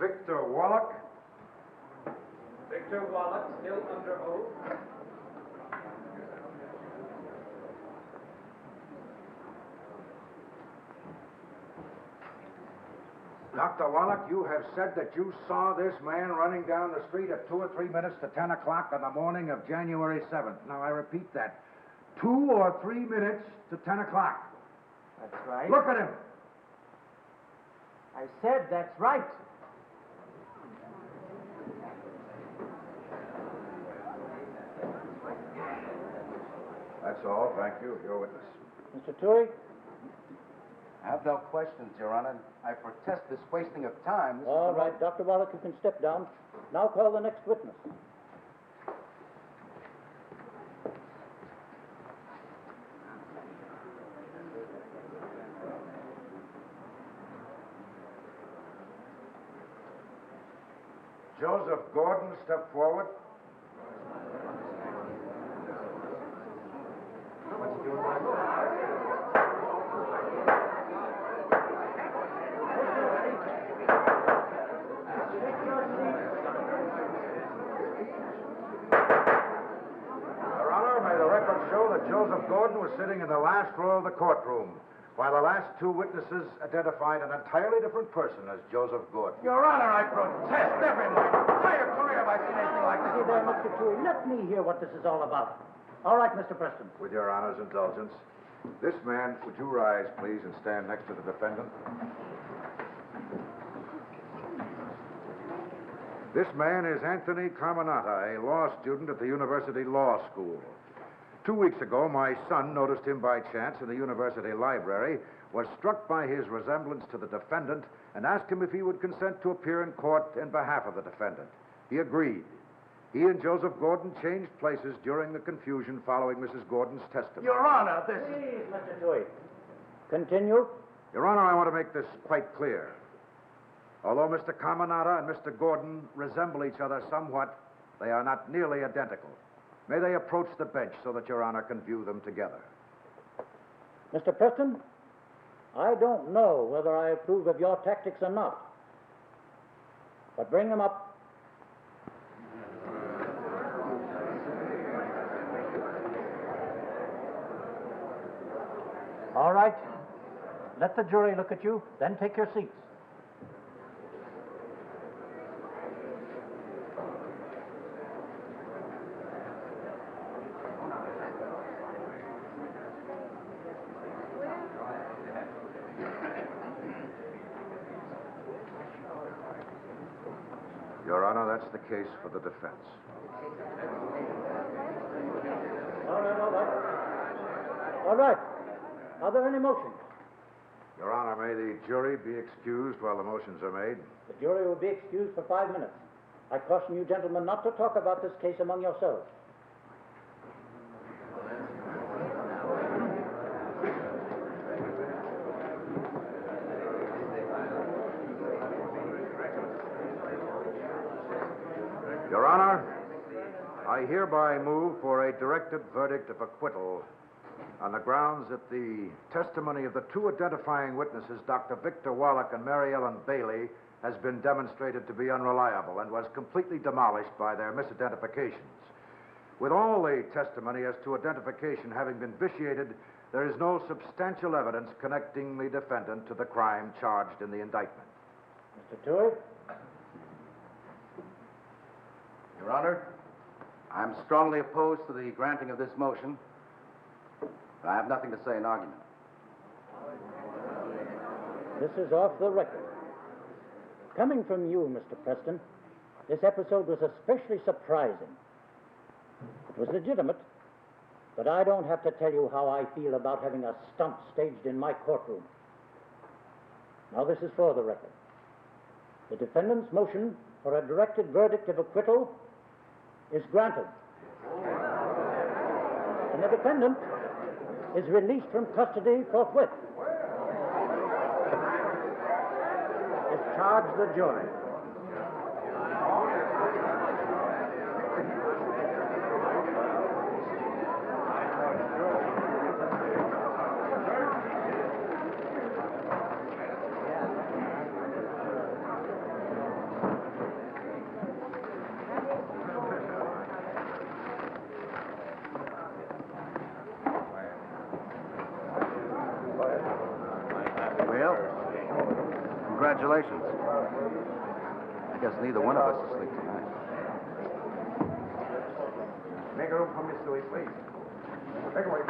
Victor Wallach? Victor Wallach, still under oath. Dr. Wallach, you have said that you saw this man running down the street at 2 or 3 minutes to 10 o'clock on the morning of January 7th. Now, I repeat that. 2 or 3 minutes to 10 o'clock. That's right. Look at him. I said that's right. That's all. Thank you. Your witness. Mr. Toohey. I have no questions, Your Honor. I protest this wasting of time. This All is the right, Dr. Wallach, you can step down. Now call the next witness. Joseph Gordon, step forward. Your Honor, may the record show that Joseph Gordon was sitting in the last row of the courtroom, while the last 2 witnesses identified an entirely different person as Joseph Gordon. Your Honor, I protest. Never in my entire career have I seen anything like this. See there, Mr. Toohey, let me hear what this is all about. All right, Mr. Preston. With Your Honor's indulgence, this man, would you rise, please, and stand next to the defendant? This man is Anthony Caminata, a law student at the University Law School. 2 weeks ago, my son noticed him by chance in the university library, was struck by his resemblance to the defendant, and asked him if he would consent to appear in court in behalf of the defendant. He agreed. He and Joseph Gordon changed places during the confusion following Mrs. Gordon's testimony. Your Honor, this... Please, Mr. Dewey. Continue. Your Honor, I want to make this quite clear. Although Mr. Caminata and Mr. Gordon resemble each other somewhat, they are not nearly identical. May they approach the bench so that Your Honor can view them together. Mr. Preston, I don't know whether I approve of your tactics or not. But bring them up. All right. Let the jury look at you, then take your seats. Your Honor, that's the case for the defense. All right. All right. Are there any motions? Your Honor, may the jury be excused while the motions are made? The jury will be excused for 5 minutes. I caution you gentlemen not to talk about this case among yourselves. Your Honor, I hereby move for a directed verdict of acquittal on the grounds that the testimony of the two identifying witnesses, Dr. Victor Wallach and Mary Ellen Bailey, has been demonstrated to be unreliable and was completely demolished by their misidentifications. With all the testimony as to identification having been vitiated, there is no substantial evidence connecting the defendant to the crime charged in the indictment. Mr. Dewey? Your Honor, I'm strongly opposed to the granting of this motion. I have nothing to say in argument. This is off the record. Coming from you, Mr. Preston, this episode was especially surprising. It was legitimate, but I don't have to tell you how I feel about having a stunt staged in my courtroom. Now, this is for the record. The defendant's motion for a directed verdict of acquittal is granted. And the defendant is released from custody forthwith. Discharge the jury. Congratulations. I guess neither one of us is asleep tonight. Make room for Miss Louis, please. Take away.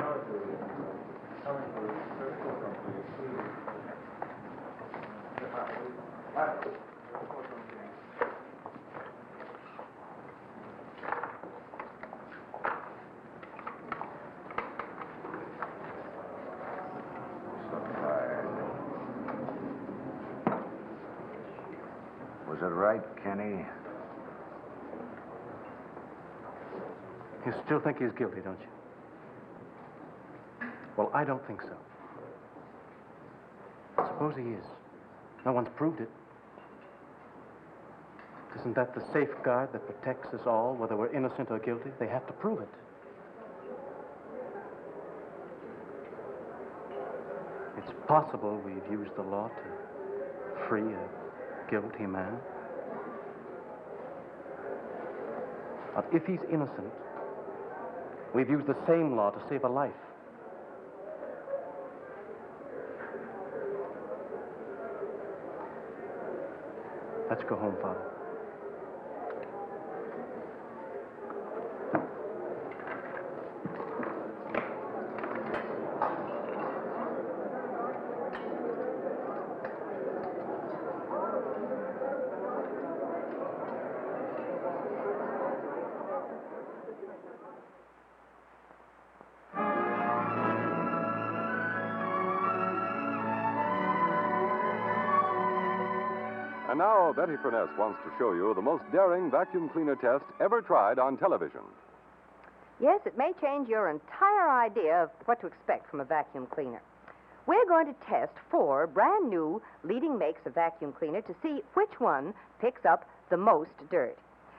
Was it right, Kenny? You still think he's guilty, don't you? Well, I don't think so. Suppose he is. No one's proved it. Isn't that the safeguard that protects us all, whether we're innocent or guilty? They have to prove it. It's possible we've used the law to free a guilty man. But if he's innocent, we've used the same law to save a life. Let's go home, Father. And now, Betty Furness wants to show you the most daring vacuum cleaner test ever tried on television. Yes, it may change your entire idea of what to expect from a vacuum cleaner. We're going to test 4 brand new leading makes of vacuum cleaner to see which one picks up the most dirt.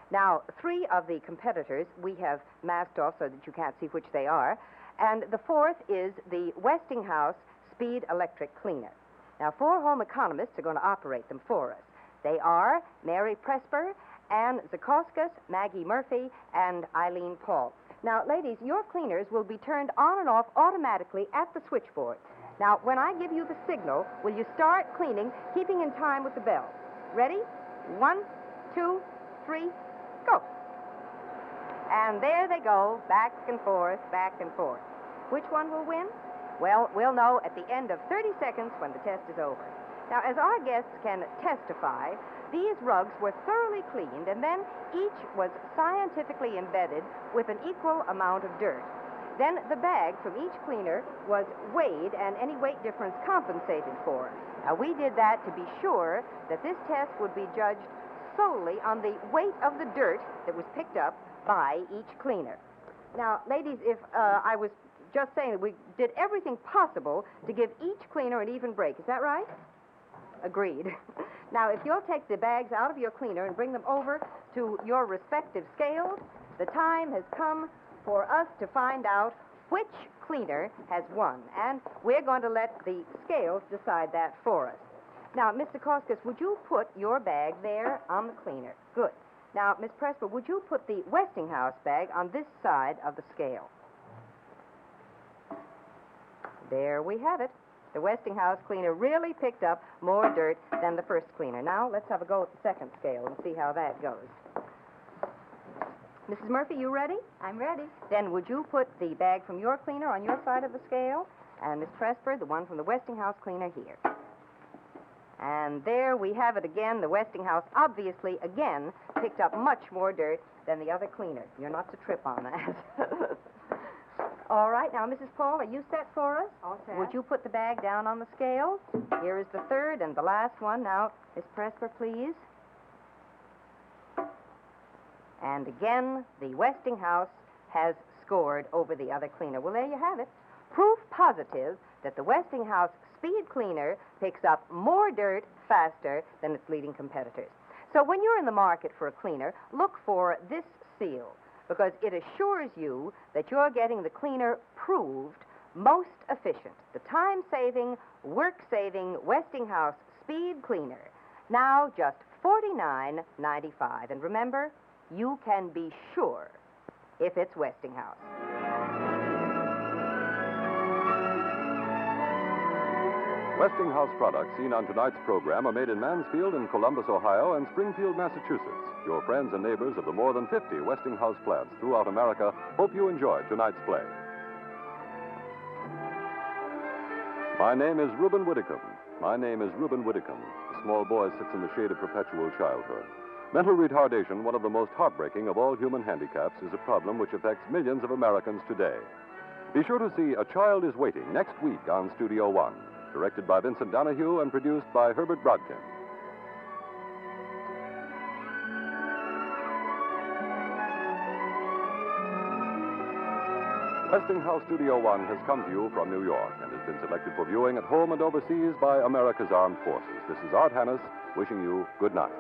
Now, 3 of the competitors we have masked off so that you can't see which they are, and the 4th is the Westinghouse Speed Electric Cleaner. Now, 4 home economists are going to operate them for us. They are Mary Presper, Ann Zakauskas, Maggie Murphy, and Eileen Paul. Now, ladies, your cleaners will be turned on and off automatically at the switchboard. Now, when I give you the signal, will you start cleaning, keeping in time with the bell? Ready? 1, 2, 3, go. And there they go, back and forth, back and forth. Which one will win? Well, we'll know at the end of 30 seconds when the test is over. Now, as our guests can testify, these rugs were thoroughly cleaned, and then each was scientifically embedded with an equal amount of dirt. Then the bag from each cleaner was weighed and any weight difference compensated for. Now, we did that to be sure that this test would be judged solely on the weight of the dirt that was picked up by each cleaner. Now, ladies, if I was just saying that we did everything possible to give each cleaner an even break. Is that right? Agreed. Now, if you'll take the bags out of your cleaner and bring them over to your respective scales, the time has come for us to find out which cleaner has won. And we're going to let the scales decide that for us. Now, Mr. Koskis, would you put your bag there on the cleaner? Good. Now, Miss Presper, would you put the Westinghouse bag on this side of the scale? There we have it. The Westinghouse cleaner really picked up more dirt than the first cleaner. Now, let's have a go at the second scale and see how that goes. Mrs. Murphy, you ready? I'm ready. Then would you put the bag from your cleaner on your side of the scale? And Miss Presper, the one from the Westinghouse cleaner here. And there we have it again. The Westinghouse obviously, again, picked up much more dirt than the other cleaner. You're not to trip on that. All right, now, Mrs. Paul, are you set for us? All set. Would you put the bag down on the scale? Here is the third and the last one. Now, Miss Presper, please. And again, the Westinghouse has scored over the other cleaner. Well, there you have it. Proof positive that the Westinghouse Speed Cleaner picks up more dirt faster than its leading competitors. So when you're in the market for a cleaner, look for this seal, because it assures you that you're getting the cleaner proved most efficient. The time-saving, work-saving Westinghouse Speed Cleaner. Now just $49.95. And remember, you can be sure if it's Westinghouse. Westinghouse products seen on tonight's program are made in Mansfield and Columbus, Ohio, and Springfield, Massachusetts. Your friends and neighbors of the more than 50 Westinghouse plants throughout America hope you enjoyed tonight's play. My name is Reuben Whitcomb. A small boy sits in the shade of perpetual childhood. Mental retardation, one of the most heartbreaking of all human handicaps, is a problem which affects millions of Americans today. Be sure to see A Child is Waiting next week on Studio One. Directed by Vincent Donahue and produced by Herbert Brodkin. Westinghouse Studio One has come to you from New York and has been selected for viewing at home and overseas by America's Armed Forces. This is Art Hannes wishing you good night.